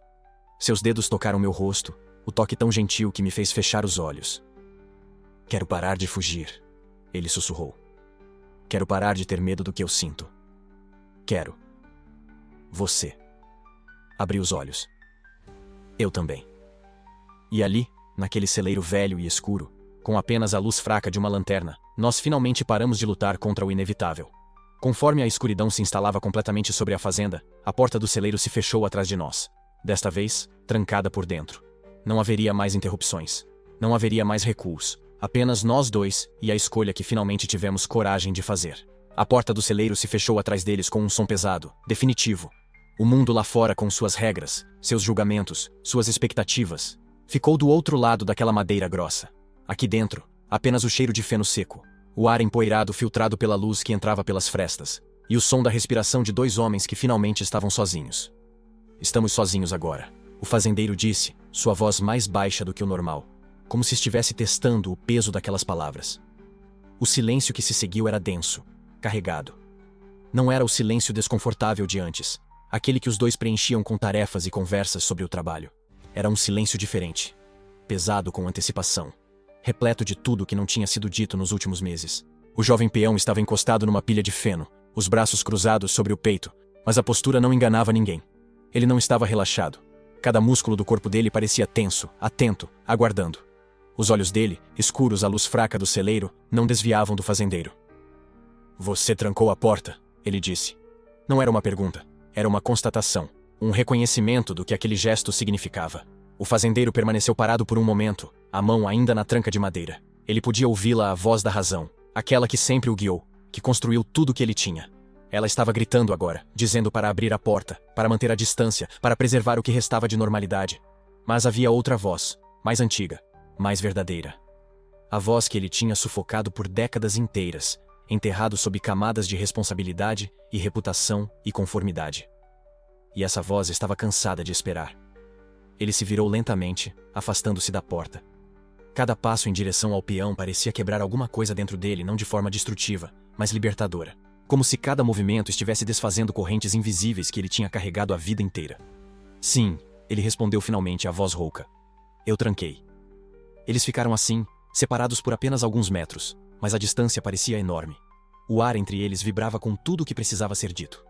Seus dedos tocaram meu rosto, o toque tão gentil que me fez fechar os olhos. "Quero parar de fugir," ele sussurrou. "Quero parar de ter medo do que eu sinto. Quero. Você." Abri os olhos. Eu também. E ali, naquele celeiro velho e escuro, com apenas a luz fraca de uma lanterna, nós finalmente paramos de lutar contra o inevitável. Conforme a escuridão se instalava completamente sobre a fazenda, a porta do celeiro se fechou atrás de nós. Desta vez, trancada por dentro. Não haveria mais interrupções. Não haveria mais recuos. Apenas nós dois e a escolha que finalmente tivemos coragem de fazer. A porta do celeiro se fechou atrás deles com um som pesado, definitivo. O mundo lá fora com suas regras, seus julgamentos, suas expectativas, ficou do outro lado daquela madeira grossa. Aqui dentro, apenas o cheiro de feno seco, o ar empoeirado filtrado pela luz que entrava pelas frestas, e o som da respiração de dois homens que finalmente estavam sozinhos. "Estamos sozinhos agora," o fazendeiro disse, sua voz mais baixa do que o normal, como se estivesse testando o peso daquelas palavras. O silêncio que se seguiu era denso, carregado. Não era o silêncio desconfortável de antes, aquele que os dois preenchiam com tarefas e conversas sobre o trabalho. Era um silêncio diferente, pesado com antecipação, repleto de tudo que não tinha sido dito nos últimos meses. O jovem peão estava encostado numa pilha de feno, os braços cruzados sobre o peito, mas a postura não enganava ninguém. Ele não estava relaxado. Cada músculo do corpo dele parecia tenso, atento, aguardando. Os olhos dele, escuros à luz fraca do celeiro, não desviavam do fazendeiro. "Você trancou a porta", ele disse. Não era uma pergunta, era uma constatação, um reconhecimento do que aquele gesto significava. O fazendeiro permaneceu parado por um momento, a mão ainda na tranca de madeira. Ele podia ouvi-la, a voz da razão, aquela que sempre o guiou, que construiu tudo o que ele tinha. Ela estava gritando agora, dizendo para abrir a porta, para manter a distância, para preservar o que restava de normalidade. Mas havia outra voz, mais antiga, mais verdadeira. A voz que ele tinha sufocado por décadas inteiras, enterrado sob camadas de responsabilidade e reputação e conformidade. E essa voz estava cansada de esperar. Ele se virou lentamente, afastando-se da porta. Cada passo em direção ao peão parecia quebrar alguma coisa dentro dele, não de forma destrutiva, mas libertadora. Como se cada movimento estivesse desfazendo correntes invisíveis que ele tinha carregado a vida inteira. "Sim", ele respondeu finalmente, a voz rouca. "Eu tranquei." Eles ficaram assim, separados por apenas alguns metros, mas a distância parecia enorme. O ar entre eles vibrava com tudo o que precisava ser dito.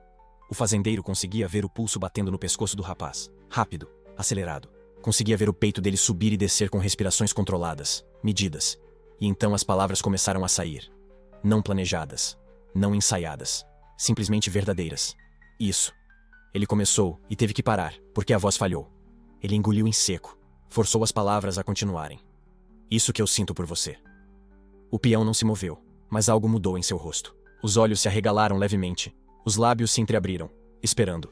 O fazendeiro conseguia ver o pulso batendo no pescoço do rapaz, rápido, acelerado. Conseguia ver o peito dele subir e descer com respirações controladas, medidas. E então as palavras começaram a sair. Não planejadas, não ensaiadas, simplesmente verdadeiras. "Isso." Ele começou e teve que parar, porque a voz falhou. Ele engoliu em seco, forçou as palavras a continuarem. "Isso que eu sinto por você." O peão não se moveu, mas algo mudou em seu rosto. Os olhos se arregalaram levemente, os lábios se entreabriram, esperando.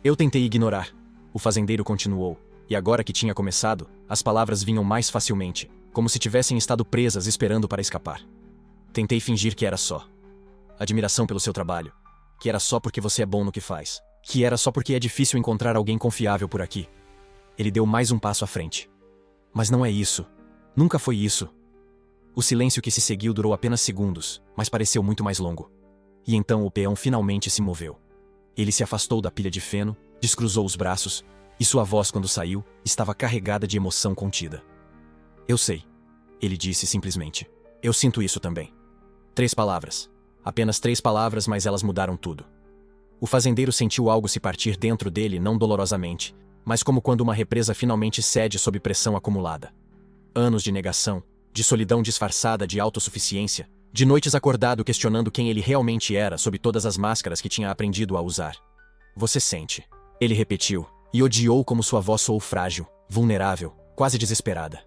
"Eu tentei ignorar", o fazendeiro continuou, e agora que tinha começado, as palavras vinham mais facilmente, como se tivessem estado presas esperando para escapar. "Tentei fingir que era só admiração pelo seu trabalho, que era só porque você é bom no que faz, que era só porque é difícil encontrar alguém confiável por aqui." Ele deu mais um passo à frente. "Mas não é isso. Nunca foi isso." O silêncio que se seguiu durou apenas segundos, mas pareceu muito mais longo. E então o peão finalmente se moveu. Ele se afastou da pilha de feno, descruzou os braços, e sua voz, quando saiu, estava carregada de emoção contida. "Eu sei", ele disse simplesmente. "Eu sinto isso também." 3 palavras. Apenas 3 palavras, mas elas mudaram tudo. O fazendeiro sentiu algo se partir dentro dele, não dolorosamente, mas como quando uma represa finalmente cede sob pressão acumulada. Anos de negação, de solidão disfarçada de autossuficiência, de noites acordado questionando quem ele realmente era sob todas as máscaras que tinha aprendido a usar. "Você sente", ele repetiu, e odiou como sua voz soou frágil, vulnerável, quase desesperada.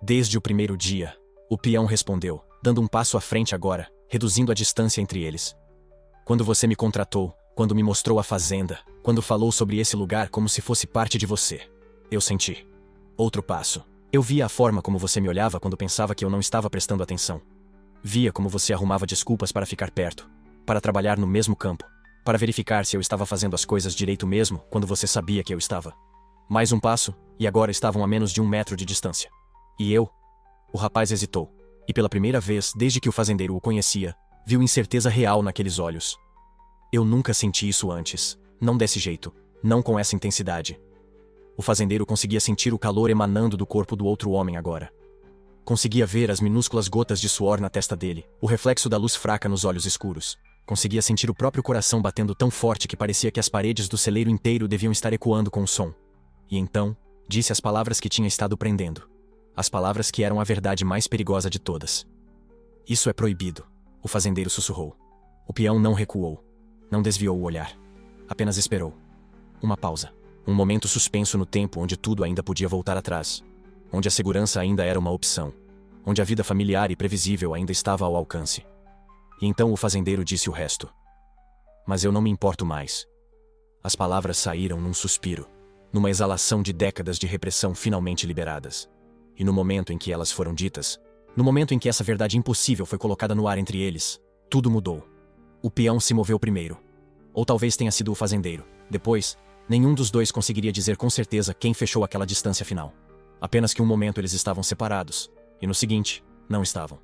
"Desde o primeiro dia", o peão respondeu, dando um passo à frente agora, reduzindo a distância entre eles. "Quando você me contratou, quando me mostrou a fazenda, quando falou sobre esse lugar como se fosse parte de você, eu senti." Outro passo. "Eu via a forma como você me olhava quando pensava que eu não estava prestando atenção. Via como você arrumava desculpas para ficar perto, para trabalhar no mesmo campo, para verificar se eu estava fazendo as coisas direito mesmo quando você sabia que eu estava." Mais um passo, e agora estavam a menos de 1 metro de distância. "E eu?" O rapaz hesitou, e pela primeira vez desde que o fazendeiro o conhecia, viu incerteza real naqueles olhos. "Eu nunca senti isso antes, não desse jeito, não com essa intensidade." O fazendeiro conseguia sentir o calor emanando do corpo do outro homem agora. Conseguia ver as minúsculas gotas de suor na testa dele, o reflexo da luz fraca nos olhos escuros. Conseguia sentir o próprio coração batendo tão forte que parecia que as paredes do celeiro inteiro deviam estar ecoando com o som. E então, disse as palavras que tinha estado prendendo. As palavras que eram a verdade mais perigosa de todas. "Isso é proibido", o fazendeiro sussurrou. O peão não recuou. Não desviou o olhar. Apenas esperou. Uma pausa. Um momento suspenso no tempo onde tudo ainda podia voltar atrás. Onde a segurança ainda era uma opção. Onde a vida familiar e previsível ainda estava ao alcance. E então o fazendeiro disse o resto. "Mas eu não me importo mais." As palavras saíram num suspiro, numa exalação de décadas de repressão finalmente liberadas. E no momento em que elas foram ditas, no momento em que essa verdade impossível foi colocada no ar entre eles, tudo mudou. O peão se moveu primeiro. Ou talvez tenha sido o fazendeiro. Depois, nenhum dos dois conseguiria dizer com certeza quem fechou aquela distância final. Apenas que um momento eles estavam separados, e no seguinte, não estavam.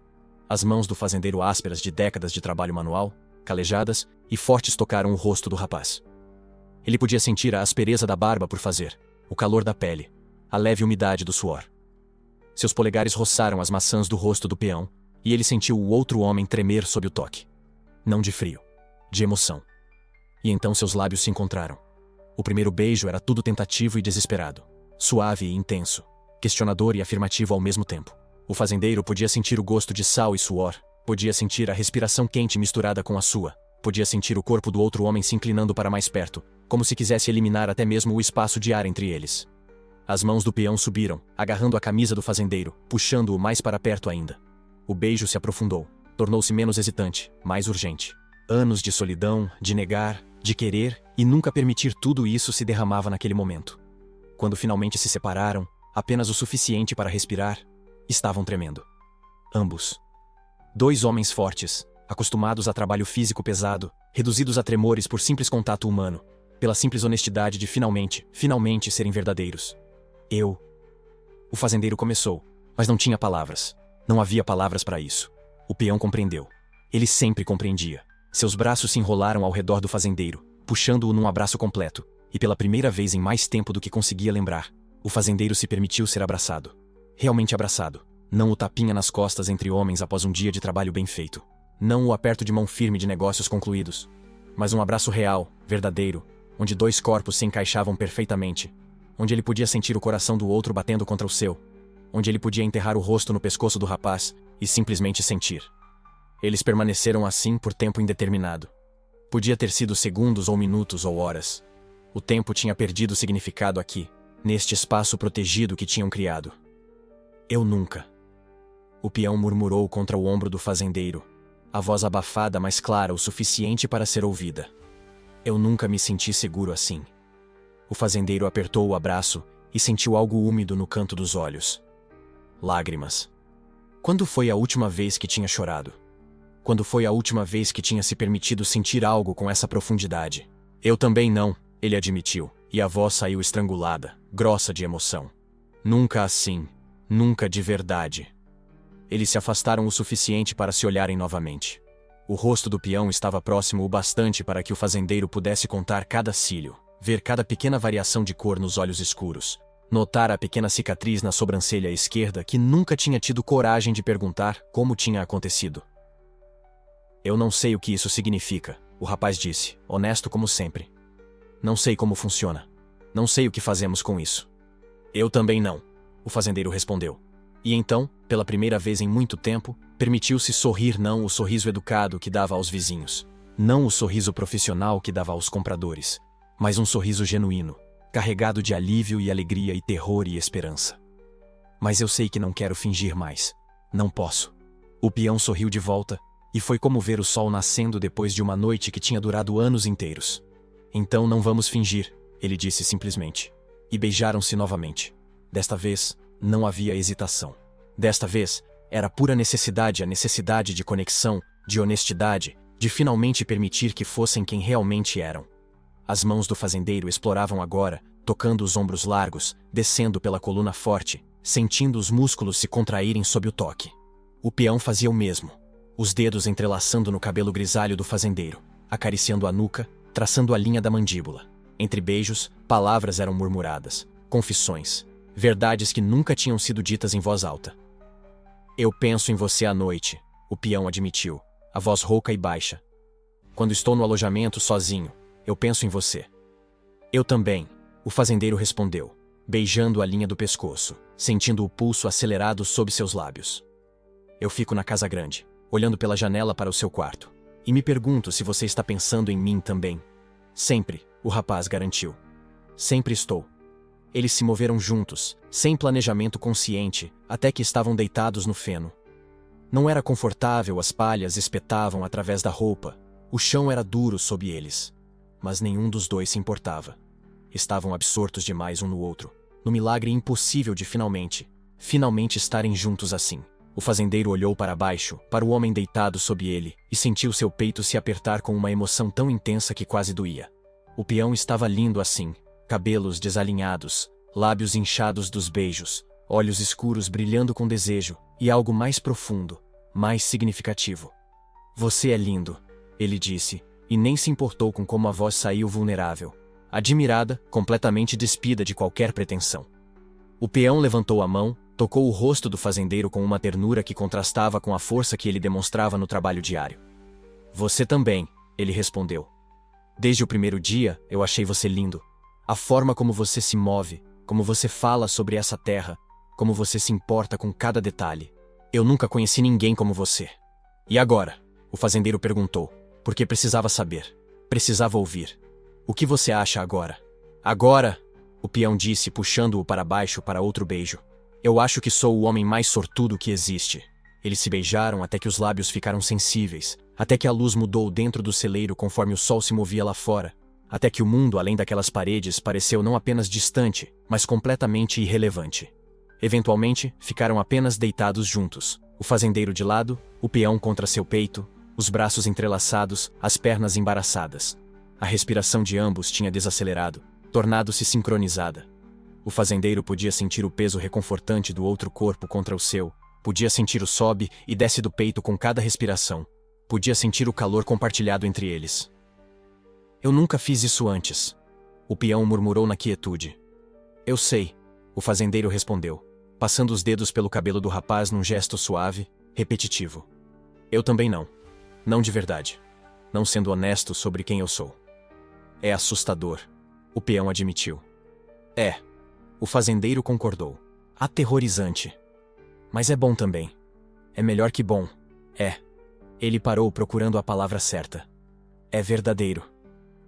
As mãos do fazendeiro ásperas de décadas de trabalho manual, calejadas e fortes tocaram o rosto do rapaz. Ele podia sentir a aspereza da barba por fazer, o calor da pele, a leve umidade do suor. Seus polegares roçaram as maçãs do rosto do peão, e ele sentiu o outro homem tremer sob o toque. Não de frio, de emoção. E então seus lábios se encontraram. O primeiro beijo era tudo tentativo e desesperado, suave e intenso, questionador e afirmativo ao mesmo tempo. O fazendeiro podia sentir o gosto de sal e suor, podia sentir a respiração quente misturada com a sua, podia sentir o corpo do outro homem se inclinando para mais perto, como se quisesse eliminar até mesmo o espaço de ar entre eles. As mãos do peão subiram, agarrando a camisa do fazendeiro, puxando-o mais para perto ainda. O beijo se aprofundou, tornou-se menos hesitante, mais urgente. Anos de solidão, de negar, de querer e nunca permitir tudo isso se derramava naquele momento. Quando finalmente se separaram, apenas o suficiente para respirar, estavam tremendo. Ambos. Dois homens fortes, acostumados a trabalho físico pesado, reduzidos a tremores por simples contato humano, pela simples honestidade de finalmente serem verdadeiros. O fazendeiro começou, mas não tinha palavras. Não havia palavras para isso. O peão compreendeu. Ele sempre compreendia. Seus braços se enrolaram ao redor do fazendeiro, puxando-o num abraço completo, e pela primeira vez em mais tempo do que conseguia lembrar, o fazendeiro se permitiu ser abraçado. Realmente abraçado. Não o tapinha nas costas entre homens após um dia de trabalho bem feito. Não o aperto de mão firme de negócios concluídos. Mas um abraço real, verdadeiro, onde dois corpos se encaixavam perfeitamente, onde ele podia sentir o coração do outro batendo contra o seu, onde ele podia enterrar o rosto no pescoço do rapaz e simplesmente sentir. Eles permaneceram assim por tempo indeterminado. Podia ter sido segundos ou minutos ou horas. O tempo tinha perdido significado aqui, neste espaço protegido que tinham criado. Eu nunca. O peão murmurou contra o ombro do fazendeiro, a voz abafada mas clara o suficiente para ser ouvida. Eu nunca me senti seguro assim. O fazendeiro apertou o abraço e sentiu algo úmido no canto dos olhos. Lágrimas. Quando foi a última vez que tinha chorado? Quando foi a última vez que tinha se permitido sentir algo com essa profundidade? Eu também não, ele admitiu, e a voz saiu estrangulada, grossa de emoção. Nunca assim, nunca de verdade. Eles se afastaram o suficiente para se olharem novamente. O rosto do peão estava próximo o bastante para que o fazendeiro pudesse contar cada cílio, ver cada pequena variação de cor nos olhos escuros, notar a pequena cicatriz na sobrancelha esquerda que nunca tinha tido coragem de perguntar como tinha acontecido. Eu não sei o que isso significa, o rapaz disse, honesto como sempre. Não sei como funciona. Não sei o que fazemos com isso. Eu também não, o fazendeiro respondeu. E então, pela primeira vez em muito tempo, permitiu-se sorrir, não o sorriso educado que dava aos vizinhos, não o sorriso profissional que dava aos compradores, mas um sorriso genuíno, carregado de alívio e alegria e terror e esperança. Mas eu sei que não quero fingir mais. Não posso. O peão sorriu de volta, e foi como ver o sol nascendo depois de uma noite que tinha durado anos inteiros. Então não vamos fingir, ele disse simplesmente. E beijaram-se novamente. Desta vez, não havia hesitação. Desta vez, era pura necessidade, a necessidade de conexão, de honestidade, de finalmente permitir que fossem quem realmente eram. As mãos do fazendeiro exploravam agora, tocando os ombros largos, descendo pela coluna forte, sentindo os músculos se contraírem sob o toque. O peão fazia o mesmo, os dedos entrelaçando no cabelo grisalho do fazendeiro, acariciando a nuca, traçando a linha da mandíbula. Entre beijos, palavras eram murmuradas, confissões, verdades que nunca tinham sido ditas em voz alta. Eu penso em você à noite, o peão admitiu, a voz rouca e baixa. Quando estou no alojamento sozinho, eu penso em você. Eu também, o fazendeiro respondeu, beijando a linha do pescoço, sentindo o pulso acelerado sob seus lábios. Eu fico na casa grande, olhando pela janela para o seu quarto, e me pergunto se você está pensando em mim também. Sempre, o rapaz garantiu. Sempre estou. Eles se moveram juntos, sem planejamento consciente, até que estavam deitados no feno. Não era confortável, as palhas espetavam através da roupa, o chão era duro sob eles. Mas nenhum dos dois se importava. Estavam absortos demais um no outro, no milagre impossível de finalmente estarem juntos assim. O fazendeiro olhou para baixo, para o homem deitado sob ele, e sentiu seu peito se apertar com uma emoção tão intensa que quase doía. O peão estava lindo assim, cabelos desalinhados, lábios inchados dos beijos, olhos escuros brilhando com desejo, e algo mais profundo, mais significativo. Você é lindo, ele disse, e nem se importou com como a voz saiu vulnerável, admirada, completamente despida de qualquer pretensão. O peão levantou a mão, tocou o rosto do fazendeiro com uma ternura que contrastava com a força que ele demonstrava no trabalho diário. Você também, ele respondeu. Desde o primeiro dia, eu achei você lindo. A forma como você se move, como você fala sobre essa terra, como você se importa com cada detalhe. Eu nunca conheci ninguém como você. E agora? O fazendeiro perguntou, porque precisava saber. Precisava ouvir. O que você acha agora? Agora, o peão disse, puxando-o para baixo para outro beijo. Eu acho que sou o homem mais sortudo que existe. Eles se beijaram até que os lábios ficaram sensíveis, até que a luz mudou dentro do celeiro conforme o sol se movia lá fora, até que o mundo além daquelas paredes pareceu não apenas distante, mas completamente irrelevante. Eventualmente, ficaram apenas deitados juntos, o fazendeiro de lado, o peão contra seu peito, os braços entrelaçados, as pernas embaraçadas. A respiração de ambos tinha desacelerado, tornado-se sincronizada. O fazendeiro podia sentir o peso reconfortante do outro corpo contra o seu, podia sentir o sobe e desce do peito com cada respiração, podia sentir o calor compartilhado entre eles. Eu nunca fiz isso antes, o peão murmurou na quietude. Eu sei, o fazendeiro respondeu, passando os dedos pelo cabelo do rapaz num gesto suave, repetitivo. Eu também não. Não de verdade. Não sendo honesto sobre quem eu sou. É assustador, o peão admitiu. É. O fazendeiro concordou. Aterrorizante. Mas é bom também. É melhor que bom. É. Ele parou procurando a palavra certa. É verdadeiro.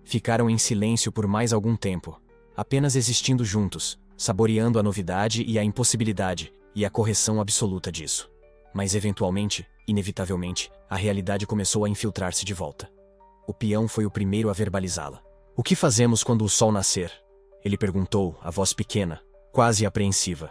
Ficaram em silêncio por mais algum tempo, apenas existindo juntos, saboreando a novidade e a impossibilidade, e a correção absoluta disso. Mas eventualmente, inevitavelmente, a realidade começou a infiltrar-se de volta. O peão foi o primeiro a verbalizá-la. O que fazemos quando o sol nascer? Ele perguntou, a voz pequena, quase apreensiva.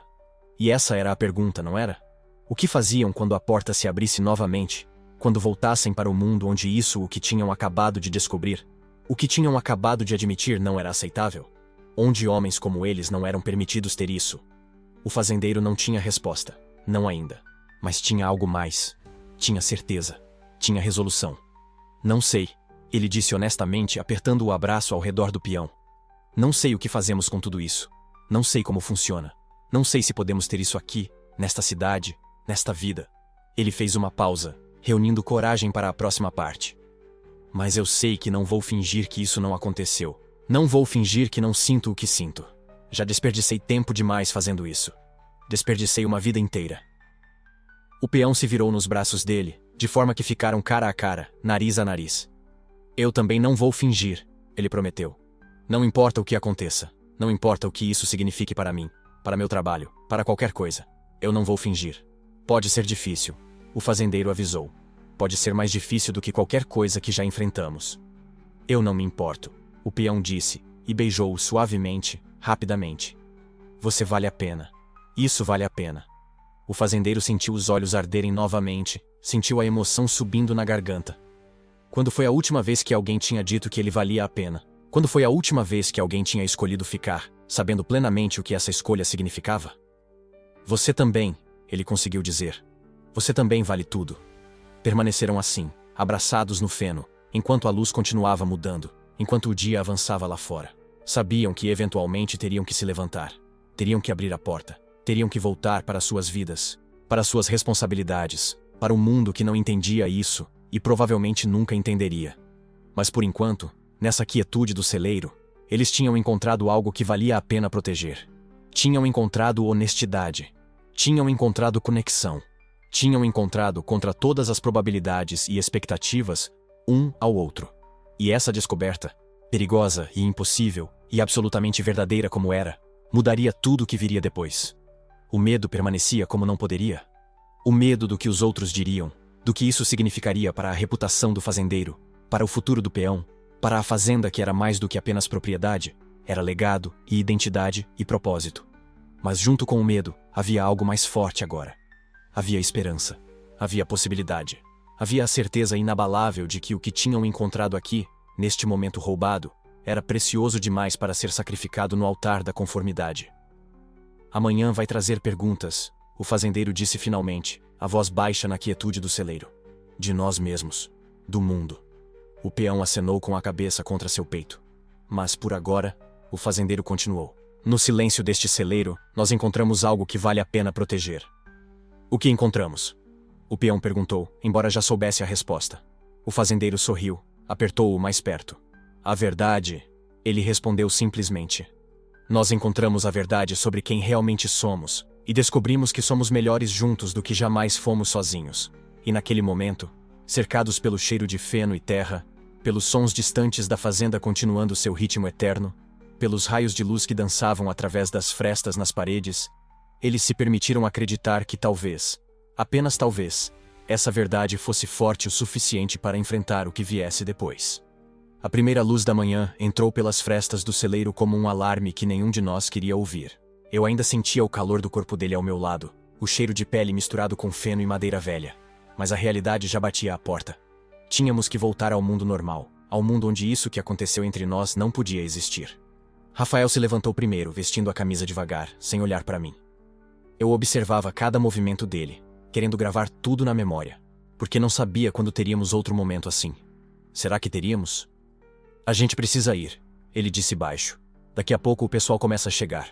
E essa era a pergunta, não era? O que faziam quando a porta se abrisse novamente, quando voltassem para o mundo onde isso o que tinham acabado de descobrir, o que tinham acabado de admitir não era aceitável? Onde homens como eles não eram permitidos ter isso? O fazendeiro não tinha resposta, não ainda. Mas tinha algo mais. Tinha certeza. Tinha resolução. Não sei, ele disse honestamente, apertando o abraço ao redor do peão. Não sei o que fazemos com tudo isso. Não sei como funciona. Não sei se podemos ter isso aqui, nesta cidade, nesta vida. Ele fez uma pausa, reunindo coragem para a próxima parte. Mas eu sei que não vou fingir que isso não aconteceu. Não vou fingir que não sinto o que sinto. Já desperdicei tempo demais fazendo isso. Desperdicei uma vida inteira. O peão se virou nos braços dele, de forma que ficaram cara a cara, nariz a nariz. Eu também não vou fingir, ele prometeu. Não importa o que aconteça. Não importa o que isso signifique para mim, para meu trabalho, para qualquer coisa. Eu não vou fingir. Pode ser difícil, o fazendeiro avisou. Pode ser mais difícil do que qualquer coisa que já enfrentamos. Eu não me importo, o peão disse, e beijou-o suavemente, rapidamente. Você vale a pena. Isso vale a pena. O fazendeiro sentiu os olhos arderem novamente, sentiu a emoção subindo na garganta. Quando foi a última vez que alguém tinha dito que ele valia a pena? Quando foi a última vez que alguém tinha escolhido ficar, sabendo plenamente o que essa escolha significava? Você também, ele conseguiu dizer. Você também vale tudo. Permaneceram assim, abraçados no feno, enquanto a luz continuava mudando, enquanto o dia avançava lá fora. Sabiam que eventualmente teriam que se levantar, teriam que abrir a porta, teriam que voltar para suas vidas, para suas responsabilidades, para um mundo que não entendia isso e provavelmente nunca entenderia. Mas por enquanto, nessa quietude do celeiro, eles tinham encontrado algo que valia a pena proteger. Tinham encontrado honestidade. Tinham encontrado conexão. Tinham encontrado contra todas as probabilidades e expectativas, um ao outro. E essa descoberta, perigosa e impossível, e absolutamente verdadeira como era, mudaria tudo o que viria depois. O medo permanecia como não poderia. O medo do que os outros diriam, do que isso significaria para a reputação do fazendeiro, para o futuro do peão, para a fazenda que era mais do que apenas propriedade, era legado e identidade e propósito. Mas junto com o medo, havia algo mais forte agora. Havia esperança. Havia possibilidade. Havia a certeza inabalável de que o que tinham encontrado aqui, neste momento roubado, era precioso demais para ser sacrificado no altar da conformidade. Amanhã vai trazer perguntas, o fazendeiro disse finalmente, a voz baixa na quietude do celeiro. De nós mesmos. Do mundo. O peão acenou com a cabeça contra seu peito. Mas, por agora, o fazendeiro continuou. No silêncio deste celeiro, nós encontramos algo que vale a pena proteger. O que encontramos? O peão perguntou, embora já soubesse a resposta. O fazendeiro sorriu, apertou-o mais perto. A verdade, ele respondeu simplesmente. Nós encontramos a verdade sobre quem realmente somos, e descobrimos que somos melhores juntos do que jamais fomos sozinhos. E naquele momento, cercados pelo cheiro de feno e terra, pelos sons distantes da fazenda continuando seu ritmo eterno, pelos raios de luz que dançavam através das frestas nas paredes, eles se permitiram acreditar que talvez, apenas talvez, essa verdade fosse forte o suficiente para enfrentar o que viesse depois. A primeira luz da manhã entrou pelas frestas do celeiro como um alarme que nenhum de nós queria ouvir. Eu ainda sentia o calor do corpo dele ao meu lado, o cheiro de pele misturado com feno e madeira velha. Mas a realidade já batia à porta. Tínhamos que voltar ao mundo normal, ao mundo onde isso que aconteceu entre nós não podia existir. Rafael se levantou primeiro, vestindo a camisa devagar, sem olhar para mim. Eu observava cada movimento dele, querendo gravar tudo na memória, porque não sabia quando teríamos outro momento assim. Será que teríamos? A gente precisa ir, ele disse baixo. Daqui a pouco o pessoal começa a chegar.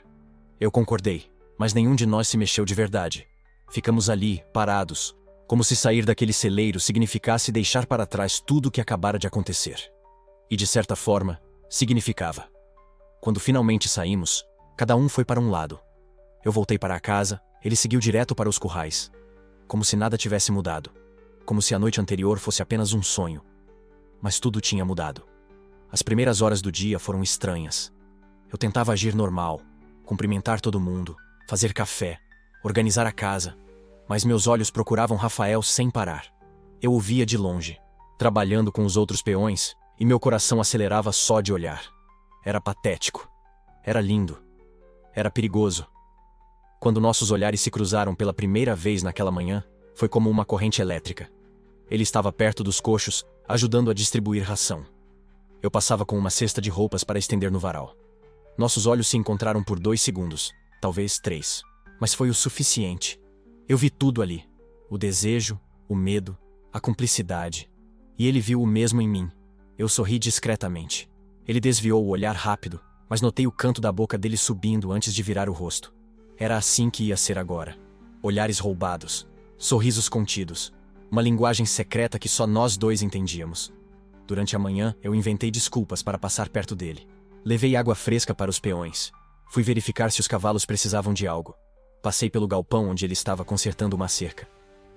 Eu concordei, mas nenhum de nós se mexeu de verdade. Ficamos ali, parados, como se sair daquele celeiro significasse deixar para trás tudo o que acabara de acontecer. E de certa forma, significava. Quando finalmente saímos, cada um foi para um lado. Eu voltei para a casa, ele seguiu direto para os currais. Como se nada tivesse mudado. Como se a noite anterior fosse apenas um sonho. Mas tudo tinha mudado. As primeiras horas do dia foram estranhas. Eu tentava agir normal, cumprimentar todo mundo, fazer café, organizar a casa, mas meus olhos procuravam Rafael sem parar. Eu o via de longe, trabalhando com os outros peões, e meu coração acelerava só de olhar. Era patético. Era lindo. Era perigoso. Quando nossos olhares se cruzaram pela primeira vez naquela manhã, foi como uma corrente elétrica. Ele estava perto dos coxos, ajudando a distribuir ração. Eu passava com uma cesta de roupas para estender no varal. Nossos olhos se encontraram por 2 segundos, talvez 3. Mas foi o suficiente. Eu vi tudo ali. O desejo, o medo, a cumplicidade. E ele viu o mesmo em mim. Eu sorri discretamente. Ele desviou o olhar rápido, mas notei o canto da boca dele subindo antes de virar o rosto. Era assim que ia ser agora. Olhares roubados, sorrisos contidos, uma linguagem secreta que só nós dois entendíamos. Durante a manhã, eu inventei desculpas para passar perto dele. Levei água fresca para os peões. Fui verificar se os cavalos precisavam de algo. Passei pelo galpão onde ele estava consertando uma cerca.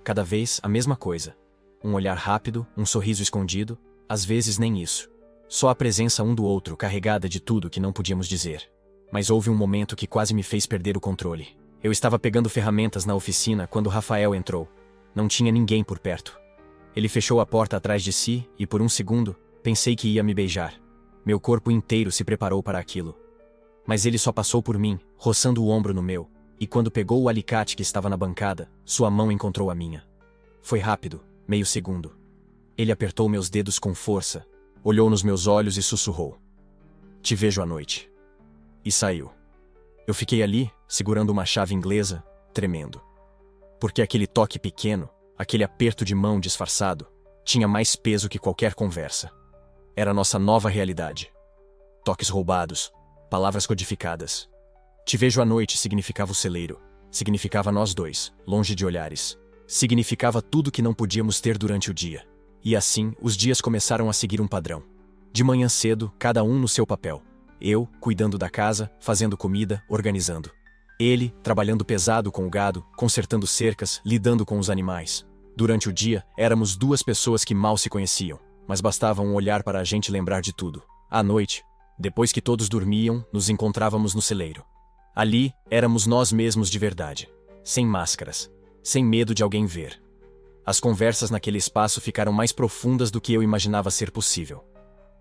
Cada vez, a mesma coisa. Um olhar rápido, um sorriso escondido, às vezes nem isso. Só a presença um do outro carregada de tudo que não podíamos dizer. Mas houve um momento que quase me fez perder o controle. Eu estava pegando ferramentas na oficina quando Rafael entrou. Não tinha ninguém por perto. Ele fechou a porta atrás de si e, por um segundo, pensei que ia me beijar. Meu corpo inteiro se preparou para aquilo. Mas ele só passou por mim, roçando o ombro no meu, e quando pegou o alicate que estava na bancada, sua mão encontrou a minha. Foi rápido, meio segundo. Ele apertou meus dedos com força, olhou nos meus olhos e sussurrou: "Te vejo à noite." E saiu. Eu fiquei ali, segurando uma chave inglesa, tremendo. Porque aquele toque pequeno, aquele aperto de mão disfarçado, tinha mais peso que qualquer conversa. Era a nossa nova realidade. Toques roubados, palavras codificadas. Te vejo à noite significava o celeiro, significava nós dois, longe de olhares. Significava tudo que não podíamos ter durante o dia. E assim, os dias começaram a seguir um padrão. De manhã cedo, cada um no seu papel. Eu, cuidando da casa, fazendo comida, organizando. Ele, trabalhando pesado com o gado, consertando cercas, lidando com os animais. Durante o dia, éramos 2 pessoas que mal se conheciam, mas bastava um olhar para a gente lembrar de tudo. À noite, depois que todos dormiam, nos encontrávamos no celeiro. Ali, éramos nós mesmos de verdade. Sem máscaras. Sem medo de alguém ver. As conversas naquele espaço ficaram mais profundas do que eu imaginava ser possível.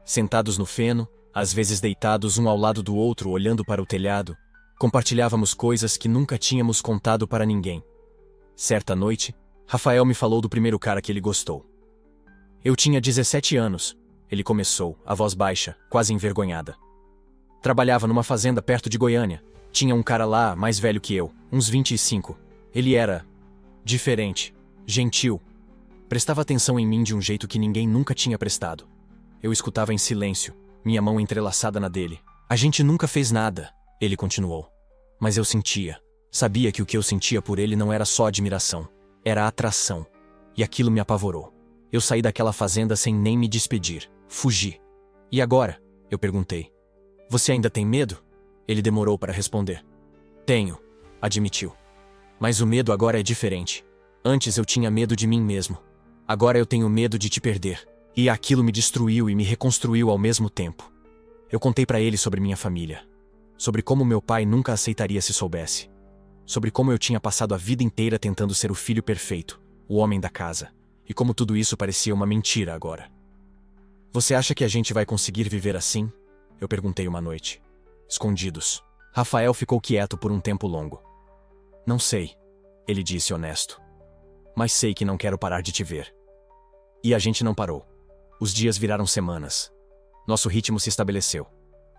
Sentados no feno, às vezes deitados um ao lado do outro olhando para o telhado, compartilhávamos coisas que nunca tínhamos contado para ninguém. Certa noite, Rafael me falou do primeiro cara que ele gostou. Eu tinha 17 anos, ele começou, a voz baixa, quase envergonhada. Trabalhava numa fazenda perto de Goiânia. Tinha um cara lá, mais velho que eu, uns 25. Ele era diferente, gentil. Prestava atenção em mim de um jeito que ninguém nunca tinha prestado. Eu escutava em silêncio, minha mão entrelaçada na dele. A gente nunca fez nada, ele continuou. Mas eu sentia. Sabia que o que eu sentia por ele não era só admiração, era atração. E aquilo me apavorou. Eu saí daquela fazenda sem nem me despedir. Fugi. E agora? Eu perguntei. Você ainda tem medo? Ele demorou para responder. Tenho, admitiu. Mas o medo agora é diferente. Antes eu tinha medo de mim mesmo. Agora eu tenho medo de te perder. E aquilo me destruiu e me reconstruiu ao mesmo tempo. Eu contei para ele sobre minha família. Sobre como meu pai nunca aceitaria se soubesse. Sobre como eu tinha passado a vida inteira tentando ser o filho perfeito, o homem da casa. E como tudo isso parecia uma mentira agora. Você acha que a gente vai conseguir viver assim? Eu perguntei uma noite. Escondidos. Rafael ficou quieto por um tempo longo. Não sei, ele disse honesto. Mas sei que não quero parar de te ver. E a gente não parou. Os dias viraram semanas. Nosso ritmo se estabeleceu.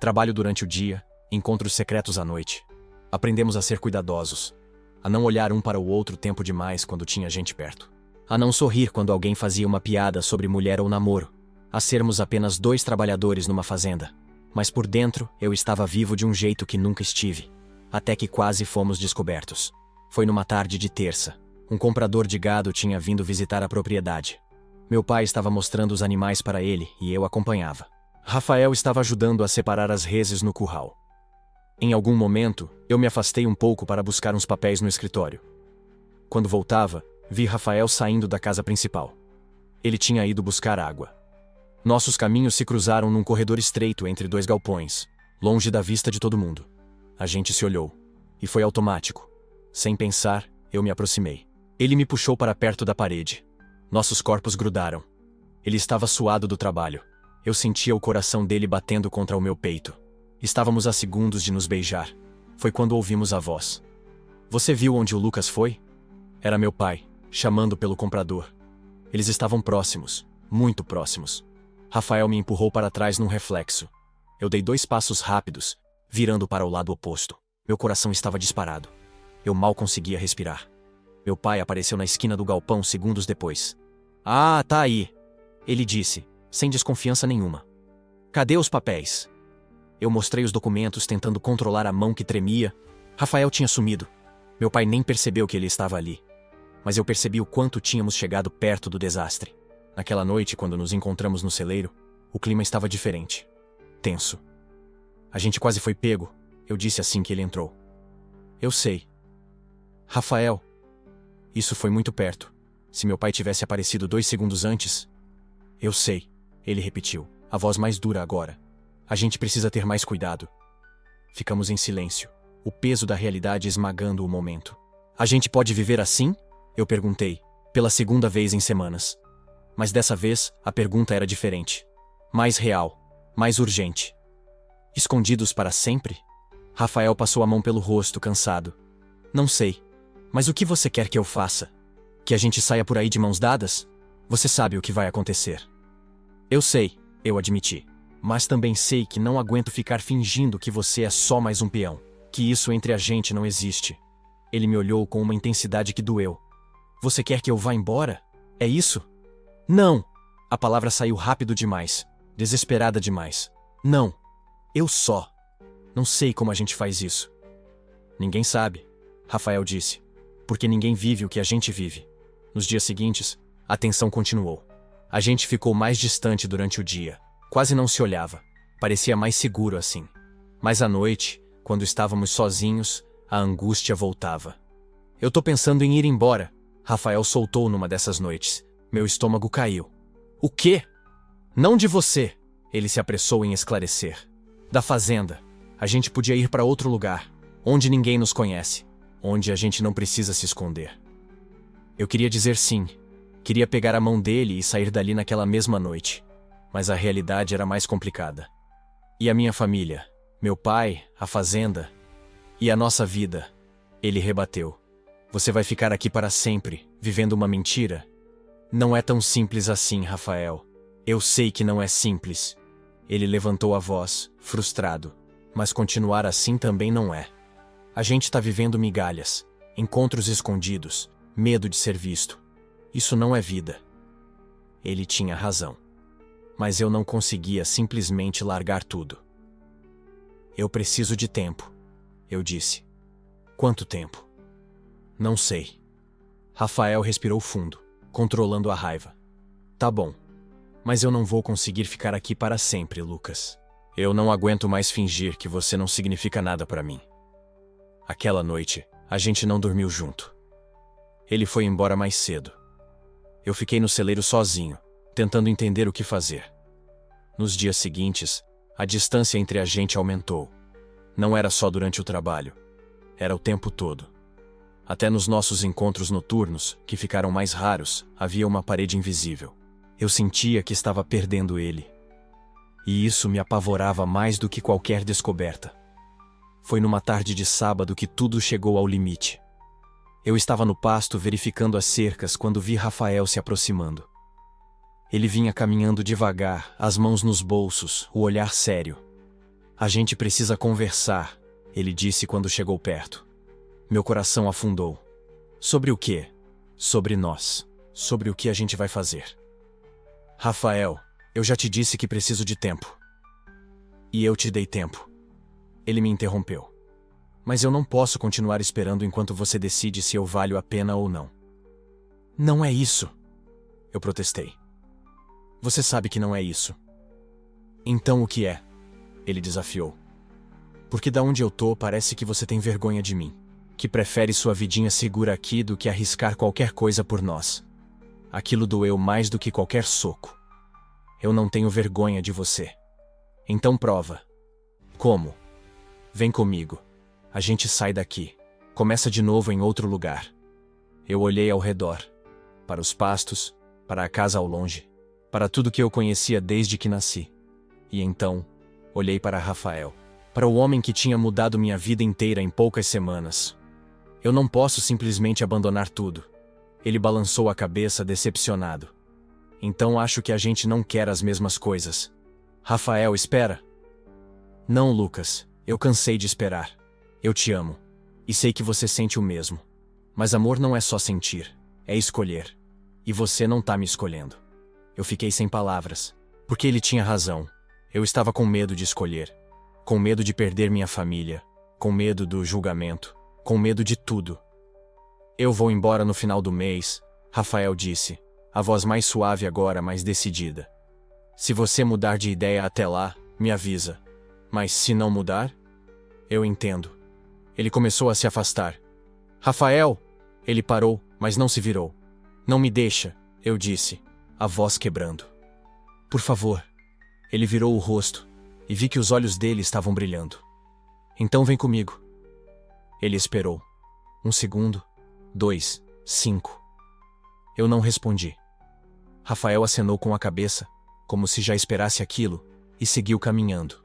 Trabalho durante o dia, encontros secretos à noite. Aprendemos a ser cuidadosos, a não olhar um para o outro tempo demais quando tinha gente perto. A não sorrir quando alguém fazia uma piada sobre mulher ou namoro. A sermos apenas 2 trabalhadores numa fazenda. Mas por dentro, eu estava vivo de um jeito que nunca estive. Até que quase fomos descobertos. Foi numa tarde de terça. Um comprador de gado tinha vindo visitar a propriedade. Meu pai estava mostrando os animais para ele e eu acompanhava. Rafael estava ajudando a separar as reses no curral. Em algum momento, eu me afastei um pouco para buscar uns papéis no escritório. Quando voltava, vi Rafael saindo da casa principal. Ele tinha ido buscar água. Nossos caminhos se cruzaram num corredor estreito entre 2 galpões, longe da vista de todo mundo. A gente se olhou. E foi automático. Sem pensar, eu me aproximei. Ele me puxou para perto da parede. Nossos corpos grudaram. Ele estava suado do trabalho. Eu sentia o coração dele batendo contra o meu peito. Estávamos a segundos de nos beijar. Foi quando ouvimos a voz. Você viu onde o Lucas foi? Era meu pai, chamando pelo comprador. Eles estavam próximos, muito próximos. Rafael me empurrou para trás num reflexo. Eu dei 2 passos rápidos, virando para o lado oposto. Meu coração estava disparado. Eu mal conseguia respirar. Meu pai apareceu na esquina do galpão segundos depois. Ah, tá aí, ele disse, sem desconfiança nenhuma. Cadê os papéis? Eu mostrei os documentos tentando controlar a mão que tremia. Rafael tinha sumido. Meu pai nem percebeu que ele estava ali. Mas eu percebi o quanto tínhamos chegado perto do desastre. Naquela noite, quando nos encontramos no celeiro, o clima estava diferente. Tenso. A gente quase foi pego, eu disse assim que ele entrou. Eu sei. Rafael. Isso foi muito perto. Se meu pai tivesse aparecido 2 segundos antes... Eu sei, ele repetiu, a voz mais dura agora. A gente precisa ter mais cuidado. Ficamos em silêncio, o peso da realidade esmagando o momento. A gente pode viver assim? Eu perguntei, pela 2ª vez em semanas. Mas dessa vez, a pergunta era diferente. Mais real, mais urgente. Escondidos para sempre? Rafael passou a mão pelo rosto, cansado. Não sei. Mas o que você quer que eu faça? Que a gente saia por aí de mãos dadas? Você sabe o que vai acontecer. Eu sei, eu admiti. Mas também sei que não aguento ficar fingindo que você é só mais um peão. Que isso entre a gente não existe. Ele me olhou com uma intensidade que doeu. Você quer que eu vá embora? É isso? Não! A palavra saiu rápido demais. Desesperada demais. Não! Eu só. Não sei como a gente faz isso. Ninguém sabe, Rafael disse. Porque ninguém vive o que a gente vive. Nos dias seguintes, a tensão continuou. A gente ficou mais distante durante o dia. Quase não se olhava. Parecia mais seguro assim. Mas à noite, quando estávamos sozinhos, a angústia voltava. Eu tô pensando em ir embora, Rafael soltou numa dessas noites. Meu estômago caiu. O quê? Não de você, ele se apressou em esclarecer. Da fazenda. A gente podia ir para outro lugar, onde ninguém nos conhece, onde a gente não precisa se esconder. Eu queria dizer sim. Queria pegar a mão dele e sair dali naquela mesma noite. Mas a realidade era mais complicada. E a minha família? Meu pai, a fazenda? E a nossa vida? Ele rebateu. Você vai ficar aqui para sempre, vivendo uma mentira? Não é tão simples assim, Rafael. Eu sei que não é simples. Ele levantou a voz, frustrado. Mas continuar assim também não é. A gente tá vivendo migalhas, encontros escondidos, medo de ser visto. Isso não é vida. Ele tinha razão. mas eu não conseguia simplesmente largar tudo. Eu preciso de tempo, eu disse. Quanto tempo? Não sei. Rafael respirou fundo, controlando a raiva. Tá bom. Mas eu não vou conseguir ficar aqui para sempre, Lucas. Eu não aguento mais fingir que você não significa nada para mim. Aquela noite, a gente não dormiu junto. Ele foi embora mais cedo. Eu fiquei no celeiro sozinho, tentando entender o que fazer. Nos dias seguintes, a distância entre a gente aumentou. Não era só durante o trabalho. Era o tempo todo. Até nos nossos encontros noturnos, que ficaram mais raros, havia uma parede invisível. Eu sentia que estava perdendo ele. E isso me apavorava mais do que qualquer descoberta. Foi numa tarde de sábado que tudo chegou ao limite. Eu estava no pasto verificando as cercas quando vi Rafael se aproximando. Ele vinha caminhando devagar, as mãos nos bolsos, o olhar sério. A gente precisa conversar, ele disse quando chegou perto. Meu coração afundou. Sobre o quê? Sobre nós. Sobre o que a gente vai fazer. Rafael, eu já te disse que preciso de tempo. E eu te dei tempo. Ele me interrompeu. Mas eu não posso continuar esperando enquanto você decide se eu valho a pena ou não. Não é isso. Eu protestei. Você sabe que não é isso. Então o que é? Ele desafiou. Porque da onde eu tô parece que você tem vergonha de mim. Que prefere sua vidinha segura aqui do que arriscar qualquer coisa por nós. Aquilo doeu mais do que qualquer soco. Eu não tenho vergonha de você. Então prova. Como? Vem comigo. A gente sai daqui. Começa de novo em outro lugar. Eu olhei ao redor. Para os pastos, para a casa ao longe, para tudo que eu conhecia desde que nasci. E então, olhei para Rafael. Para o homem que tinha mudado minha vida inteira em poucas semanas. Eu não posso simplesmente abandonar tudo. Ele balançou a cabeça decepcionado. Então acho que a gente não quer as mesmas coisas. Rafael, espera. Não, Lucas, eu cansei de esperar. Eu te amo. E sei que você sente o mesmo. Mas amor não é só sentir, é escolher. E você não tá me escolhendo. Eu fiquei sem palavras. Porque ele tinha razão. Eu estava com medo de escolher. Com medo de perder minha família. Com medo do julgamento. Com medo de tudo. Eu vou embora no final do mês, Rafael disse, a voz mais suave agora, mais decidida. Se você mudar de ideia até lá, me avisa. Mas se não mudar? Eu entendo. Ele começou a se afastar. Rafael! Ele parou, mas não se virou. Não me deixa, eu disse, a voz quebrando. Por favor. Ele virou o rosto, e vi que os olhos dele estavam brilhando. Então vem comigo. Ele esperou. 1 segundo. 2, 5. Eu não respondi. Rafael acenou com a cabeça, como se já esperasse aquilo, e seguiu caminhando.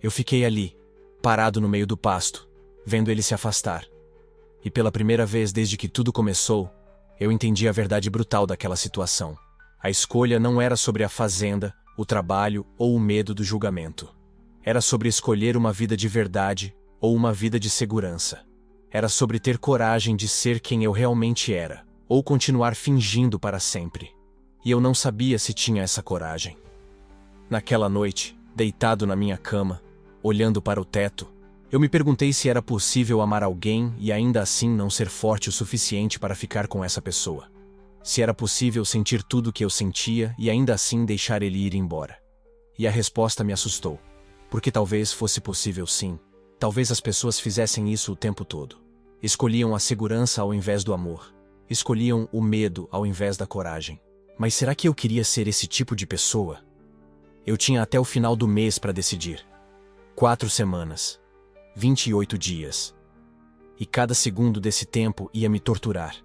Eu fiquei ali, parado no meio do pasto, vendo ele se afastar. E pela primeira vez desde que tudo começou, eu entendi a verdade brutal daquela situação. A escolha não era sobre a fazenda, o trabalho ou o medo do julgamento. Era sobre escolher uma vida de verdade ou uma vida de segurança. Era sobre ter coragem de ser quem eu realmente era, ou continuar fingindo para sempre. E eu não sabia se tinha essa coragem. Naquela noite, deitado na minha cama, olhando para o teto, eu me perguntei se era possível amar alguém e ainda assim não ser forte o suficiente para ficar com essa pessoa. Se era possível sentir tudo o que eu sentia e ainda assim deixar ele ir embora. E a resposta me assustou. Porque talvez fosse possível sim. Talvez as pessoas fizessem isso o tempo todo. Escolhiam a segurança ao invés do amor. Escolhiam o medo ao invés da coragem. Mas será que eu queria ser esse tipo de pessoa? Eu tinha até o final do mês para decidir. 4 semanas. 28 dias. E cada segundo desse tempo ia me torturar.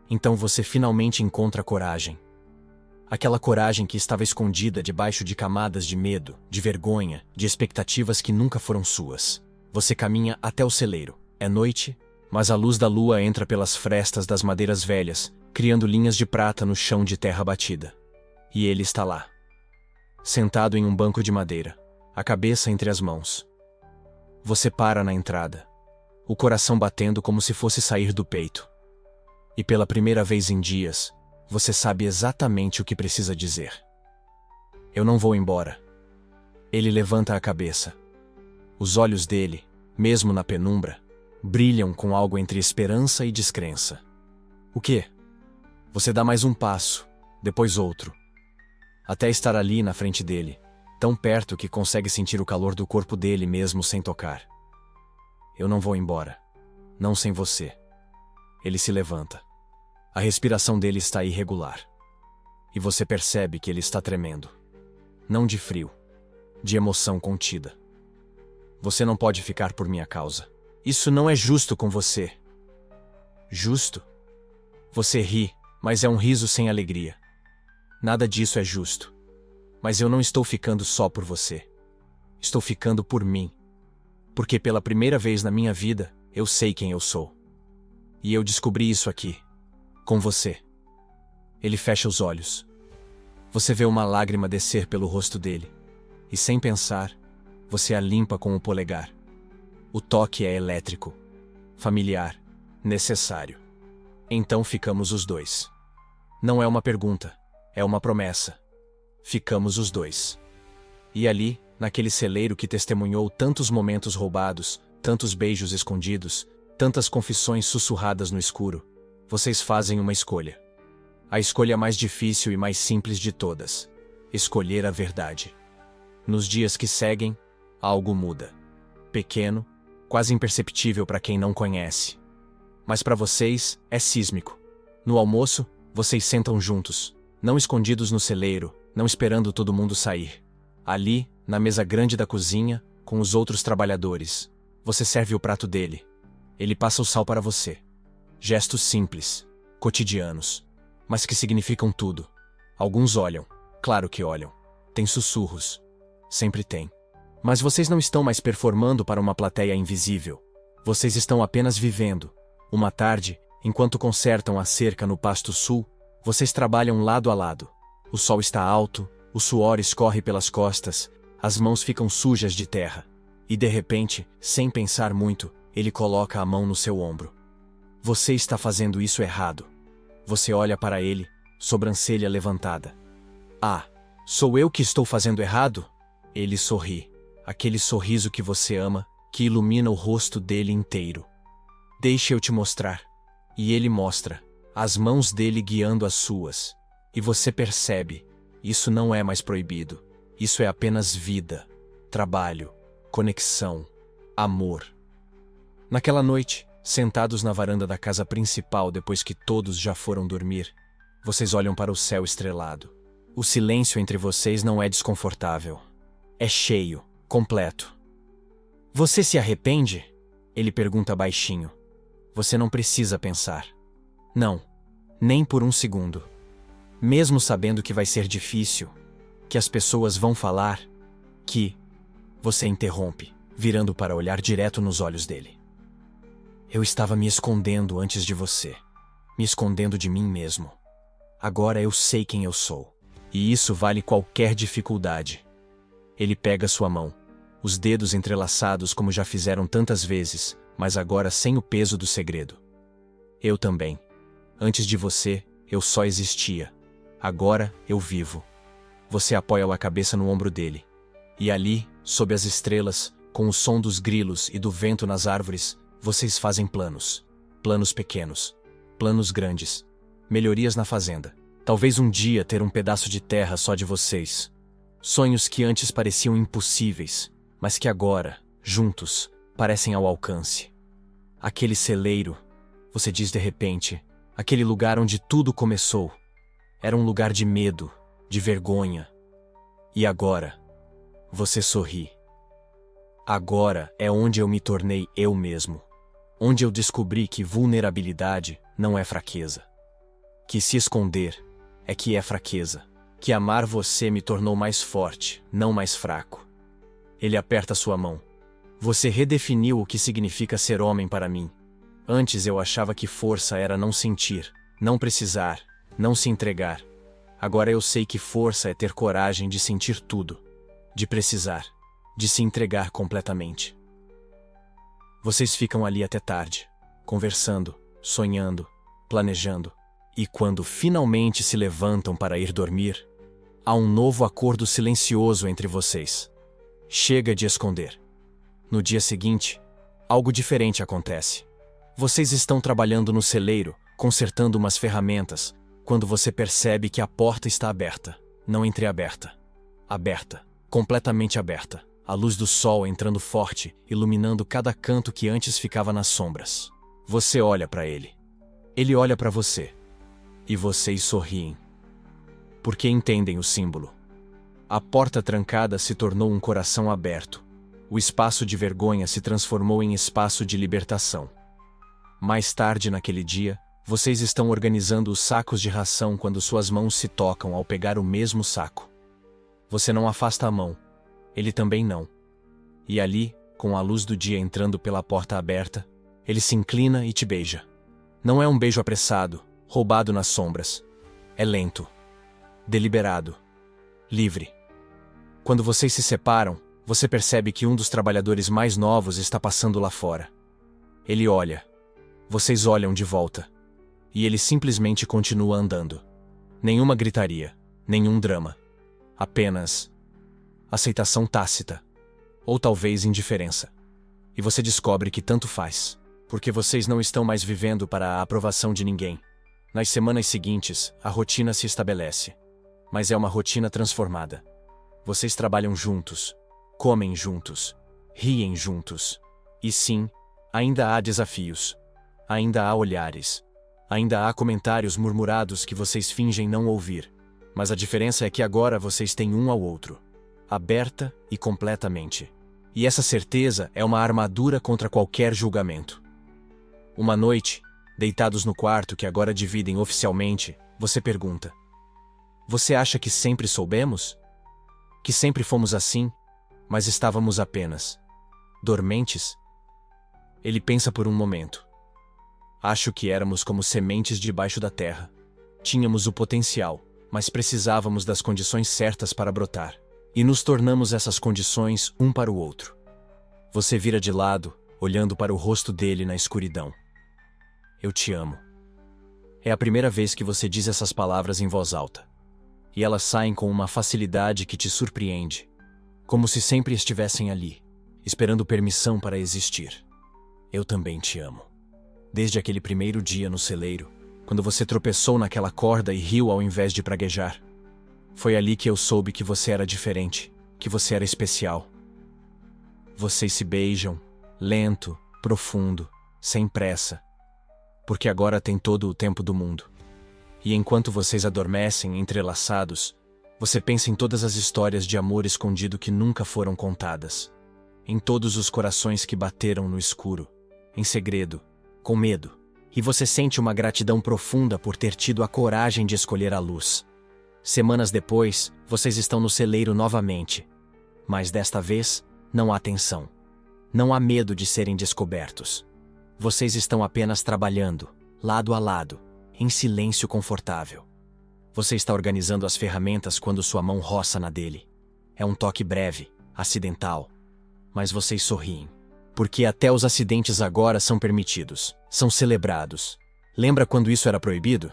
Então você finalmente encontra coragem. Aquela coragem que estava escondida debaixo de camadas de medo, de vergonha, de expectativas que nunca foram suas. Você caminha até o celeiro. É noite, mas a luz da lua entra pelas frestas das madeiras velhas, criando linhas de prata no chão de terra batida. E ele está lá. Sentado em um banco de madeira, a cabeça entre as mãos. Você para na entrada, o coração batendo como se fosse sair do peito. E pela primeira vez em dias, você sabe exatamente o que precisa dizer. Eu não vou embora. Ele levanta a cabeça. Os olhos dele, mesmo na penumbra, brilham com algo entre esperança e descrença. O quê? Você dá mais um passo, depois outro, até estar ali na frente dele, tão perto que consegue sentir o calor do corpo dele mesmo sem tocar. Eu não vou embora. Não sem você. Ele se levanta. A respiração dele está irregular. E você percebe que ele está tremendo. Não de frio, de emoção contida. Você não pode ficar por minha causa. Isso não é justo com você. Justo? Você ri, mas é um riso sem alegria. Nada disso é justo. Mas eu não estou ficando só por você. Estou ficando por mim. Porque pela primeira vez na minha vida, eu sei quem eu sou. E eu descobri isso aqui. Com você. Ele fecha os olhos. Você vê uma lágrima descer pelo rosto dele. E sem pensar, você a limpa com o polegar. O toque é elétrico, familiar, necessário. Então ficamos os dois. Não é uma pergunta, é uma promessa. Ficamos os dois. E ali, naquele celeiro que testemunhou tantos momentos roubados, tantos beijos escondidos, tantas confissões sussurradas no escuro, vocês fazem uma escolha. A escolha mais difícil e mais simples de todas. Escolher a verdade. Nos dias que seguem, algo muda. Pequeno, quase imperceptível para quem não conhece. Mas para vocês, é sísmico. No almoço, vocês sentam juntos, não escondidos no celeiro, não esperando todo mundo sair. Ali, na mesa grande da cozinha, com os outros trabalhadores, você serve o prato dele. Ele passa o sal para você. Gestos simples, cotidianos, mas que significam tudo. Alguns olham, claro que olham. Tem sussurros. Sempre tem. Mas vocês não estão mais performando para uma plateia invisível. Vocês estão apenas vivendo. Uma tarde, enquanto consertam a cerca no Pasto Sul, vocês trabalham lado a lado. O sol está alto, o suor escorre pelas costas, as mãos ficam sujas de terra. E de repente, sem pensar muito, ele coloca a mão no seu ombro. Você está fazendo isso errado. Você olha para ele, sobrancelha levantada. Ah, sou eu que estou fazendo errado? Ele sorri. Aquele sorriso que você ama, que ilumina o rosto dele inteiro. Deixe eu te mostrar. E ele mostra, as mãos dele guiando as suas. E você percebe, isso não é mais proibido. Isso é apenas vida, trabalho, conexão, amor. Naquela noite, sentados na varanda da casa principal depois que todos já foram dormir, vocês olham para o céu estrelado. O silêncio entre vocês não é desconfortável. É cheio, completo. Você se arrepende? Ele pergunta baixinho. Você não precisa pensar. Não, nem por um segundo. Mesmo sabendo que vai ser difícil, que as pessoas vão falar, que... Você interrompe, virando para olhar direto nos olhos dele. Eu estava me escondendo antes de você, me escondendo de mim mesmo. Agora eu sei quem eu sou, e isso vale qualquer dificuldade. Ele pega sua mão, os dedos entrelaçados como já fizeram tantas vezes, mas agora sem o peso do segredo. Eu também. Antes de você, eu só existia. Agora, eu vivo. Você apoia a cabeça no ombro dele. E ali, sob as estrelas, com o som dos grilos e do vento nas árvores, vocês fazem planos. Planos pequenos. Planos grandes. Melhorias na fazenda. Talvez um dia ter um pedaço de terra só de vocês. Sonhos que antes pareciam impossíveis, mas que agora, juntos, parecem ao alcance. Aquele celeiro, você diz de repente, aquele lugar onde tudo começou. Era um lugar de medo, de vergonha. E agora, você sorri. Agora é onde eu me tornei eu mesmo. Onde eu descobri que vulnerabilidade não é fraqueza. Que se esconder é que é fraqueza. Que amar você me tornou mais forte, não mais fraco. Ele aperta sua mão. Você redefiniu o que significa ser homem para mim. Antes eu achava que força era não sentir, não precisar, não se entregar. Agora eu sei que força é ter coragem de sentir tudo, de precisar, de se entregar completamente. Vocês ficam ali até tarde, conversando, sonhando, planejando. E quando finalmente se levantam para ir dormir, Há um novo acordo silencioso entre vocês. Chega de esconder. No dia seguinte, algo diferente acontece. Vocês estão trabalhando no celeiro, consertando umas ferramentas, quando você percebe que a porta está aberta, não entreaberta. Aberta, completamente aberta. A luz do sol entrando forte, iluminando cada canto que antes ficava nas sombras. Você olha para ele. Ele olha para você. E vocês sorriem. Porque entendem o símbolo. A porta trancada se tornou um coração aberto. O espaço de vergonha se transformou em espaço de libertação. Mais tarde naquele dia, vocês estão organizando os sacos de ração quando suas mãos se tocam ao pegar o mesmo saco. Você não afasta a mão. Ele também não. E ali, com a luz do dia entrando pela porta aberta, ele se inclina e te beija. Não é um beijo apressado, roubado nas sombras. É lento, deliberado, livre. Quando vocês se separam, você percebe que um dos trabalhadores mais novos está passando lá fora. Ele olha. Vocês olham de volta. E ele simplesmente continua andando. Nenhuma gritaria, nenhum drama. Apenas aceitação tácita. Ou talvez indiferença. E você descobre que tanto faz. Porque vocês não estão mais vivendo para a aprovação de ninguém. Nas semanas seguintes, a rotina se estabelece. Mas é uma rotina transformada. Vocês trabalham juntos. Comem juntos. Riem juntos. E sim, ainda há desafios. Ainda há olhares. Ainda há comentários murmurados que vocês fingem não ouvir. Mas a diferença é que agora vocês têm um ao outro. Aberta e completamente. E essa certeza é uma armadura contra qualquer julgamento. Uma noite, deitados no quarto que agora dividem oficialmente, você pergunta: você acha que sempre soubemos? Que sempre fomos assim, mas estávamos apenas dormentes? Ele pensa por um momento. Acho que éramos como sementes debaixo da terra. Tínhamos o potencial, mas precisávamos das condições certas para brotar. E nos tornamos essas condições um para o outro. Você vira de lado, olhando para o rosto dele na escuridão. Eu te amo. É a primeira vez que você diz essas palavras em voz alta. E elas saem com uma facilidade que te surpreende. Como se sempre estivessem ali, esperando permissão para existir. Eu também te amo. Desde aquele primeiro dia no celeiro, quando você tropeçou naquela corda e riu ao invés de praguejar. Foi ali que eu soube que você era diferente, que você era especial. Vocês se beijam, lento, profundo, sem pressa. Porque agora tem todo o tempo do mundo. E enquanto vocês adormecem entrelaçados, você pensa em todas as histórias de amor escondido que nunca foram contadas. Em todos os corações que bateram no escuro, em segredo, com medo. E você sente uma gratidão profunda por ter tido a coragem de escolher a luz. Semanas depois, vocês estão no celeiro novamente. Mas desta vez, não há tensão. Não há medo de serem descobertos. Vocês estão apenas trabalhando, lado a lado, em silêncio confortável. Você está organizando as ferramentas quando sua mão roça na dele. É um toque breve, acidental. Mas vocês sorriem. Porque até os acidentes agora são permitidos, são celebrados. Lembra quando isso era proibido?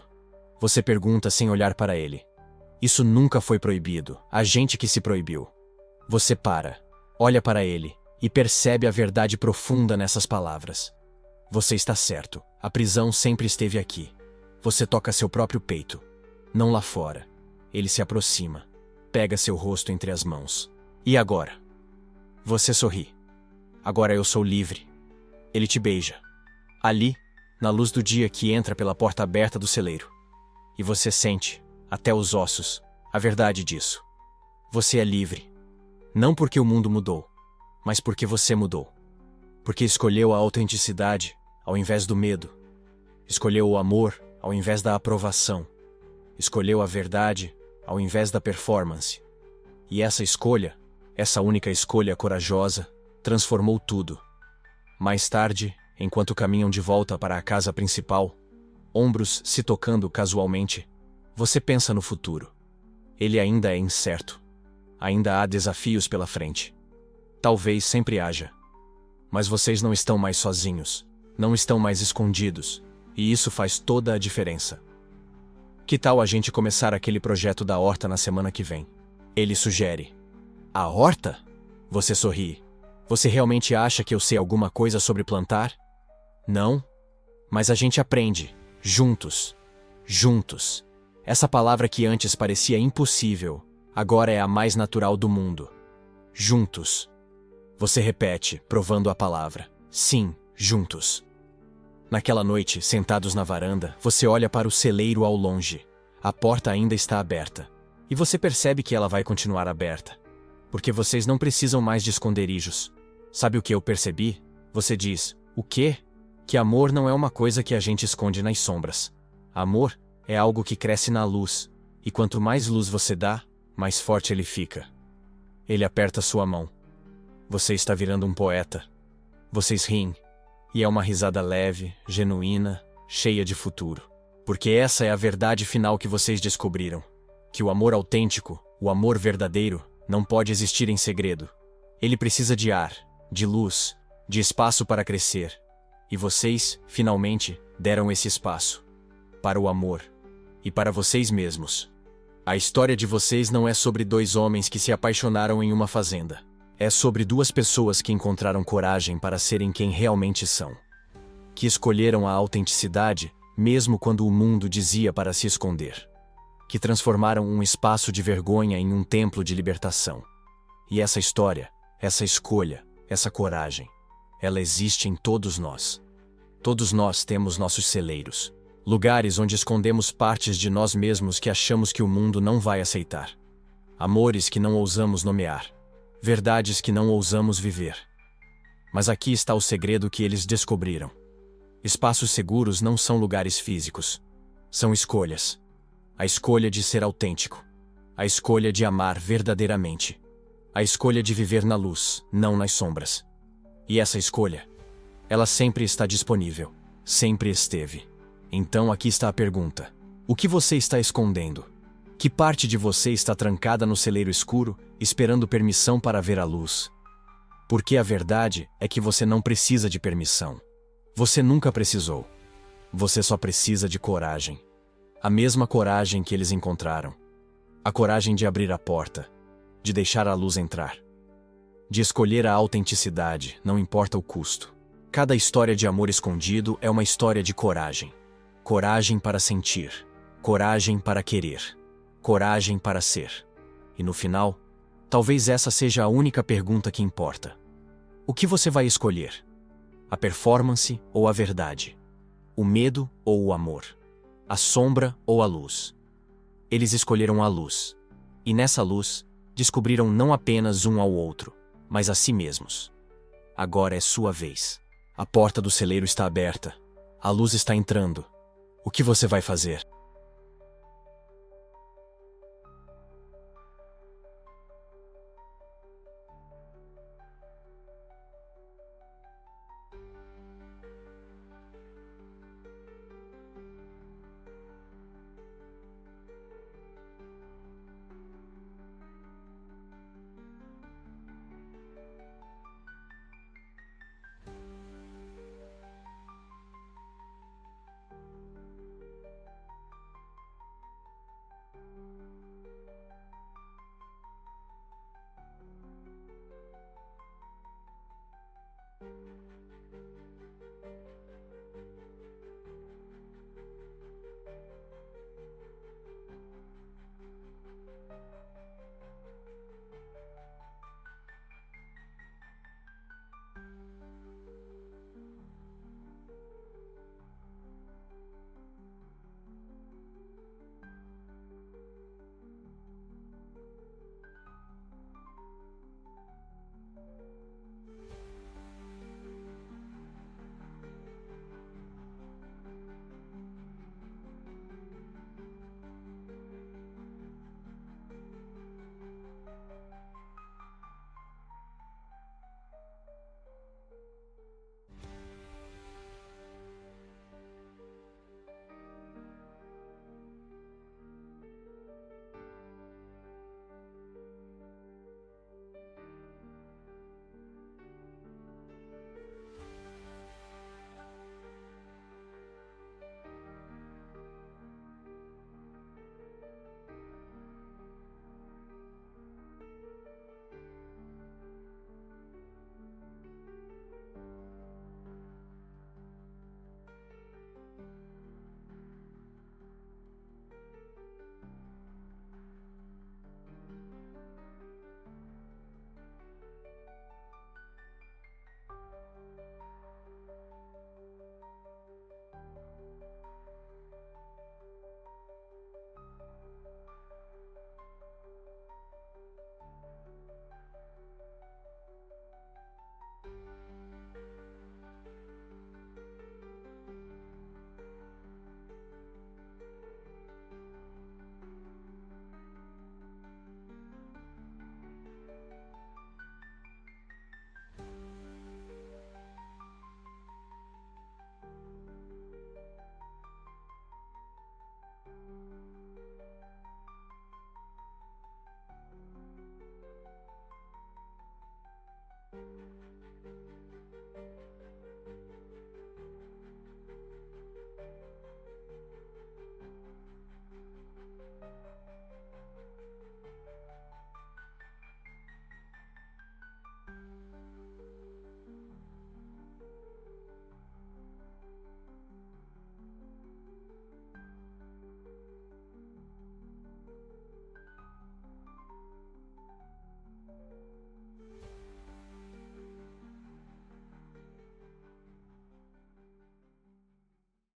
Você pergunta sem olhar para ele. Isso nunca foi proibido, a gente que se proibiu. Você para, olha para ele e percebe a verdade profunda nessas palavras. Você está certo, a prisão sempre esteve aqui. Você toca seu próprio peito, não lá fora. Ele se aproxima, pega seu rosto entre as mãos. E agora? Você sorri. Agora eu sou livre. Ele te beija. Ali, na luz do dia que entra pela porta aberta do celeiro. E você sente, até os ossos, a verdade disso. Você é livre. Não porque o mundo mudou, mas porque você mudou. Porque escolheu a autenticidade ao invés do medo. Escolheu o amor ao invés da aprovação. Escolheu a verdade ao invés da performance. E essa escolha, essa única escolha corajosa, transformou tudo. Mais tarde, enquanto caminham de volta para a casa principal, ombros se tocando casualmente, você pensa no futuro. Ele ainda é incerto. Ainda há desafios pela frente. Talvez sempre haja. Mas vocês não estão mais sozinhos. Não estão mais escondidos. E isso faz toda a diferença. Que tal a gente começar aquele projeto da horta na semana que vem? Ele sugere. A horta? Você sorri. Você realmente acha que eu sei alguma coisa sobre plantar? Não? Mas a gente aprende. Juntos. Juntos. Essa palavra que antes parecia impossível, agora é a mais natural do mundo. Juntos. Você repete, provando a palavra. Sim, juntos. Naquela noite, sentados na varanda, você olha para o celeiro ao longe. A porta ainda está aberta. E você percebe que ela vai continuar aberta. Porque vocês não precisam mais de esconderijos. Sabe o que eu percebi? Você diz, o quê? Que amor não é uma coisa que a gente esconde nas sombras. Amor é algo que cresce na luz. E quanto mais luz você dá, mais forte ele fica. Ele aperta sua mão. Você está virando um poeta. Vocês riem. E é uma risada leve, genuína, cheia de futuro. Porque essa é a verdade final que vocês descobriram. Que o amor autêntico, o amor verdadeiro, não pode existir em segredo. Ele precisa de ar, de luz, de espaço para crescer. E vocês, finalmente, deram esse espaço. Para o amor. E para vocês mesmos. A história de vocês não é sobre dois homens que se apaixonaram em uma fazenda. É sobre duas pessoas que encontraram coragem para serem quem realmente são. Que escolheram a autenticidade, mesmo quando o mundo dizia para se esconder. Que transformaram um espaço de vergonha em um templo de libertação. E essa história, essa escolha, essa coragem, ela existe em todos nós. Todos nós temos nossos celeiros. Lugares onde escondemos partes de nós mesmos que achamos que o mundo não vai aceitar. Amores que não ousamos nomear. Verdades que não ousamos viver. Mas aqui está o segredo que eles descobriram. Espaços seguros não são lugares físicos. São escolhas. A escolha de ser autêntico. A escolha de amar verdadeiramente. A escolha de viver na luz, não nas sombras. E essa escolha, ela sempre está disponível. Sempre esteve. Então aqui está a pergunta. O que você está escondendo? Que parte de você está trancada no celeiro escuro, esperando permissão para ver a luz? Porque a verdade é que você não precisa de permissão. Você nunca precisou. Você só precisa de coragem. A mesma coragem que eles encontraram. A coragem de abrir a porta, de deixar a luz entrar. De escolher a autenticidade, não importa o custo. Cada história de amor escondido é uma história de coragem. Coragem para sentir. Coragem para querer. Coragem para ser. E no final, talvez essa seja a única pergunta que importa. O que você vai escolher? A performance ou a verdade? O medo ou o amor? A sombra ou a luz? Eles escolheram a luz. E nessa luz, descobriram não apenas um ao outro, mas a si mesmos. Agora é sua vez. A porta do celeiro está aberta. A luz está entrando. O que você vai fazer?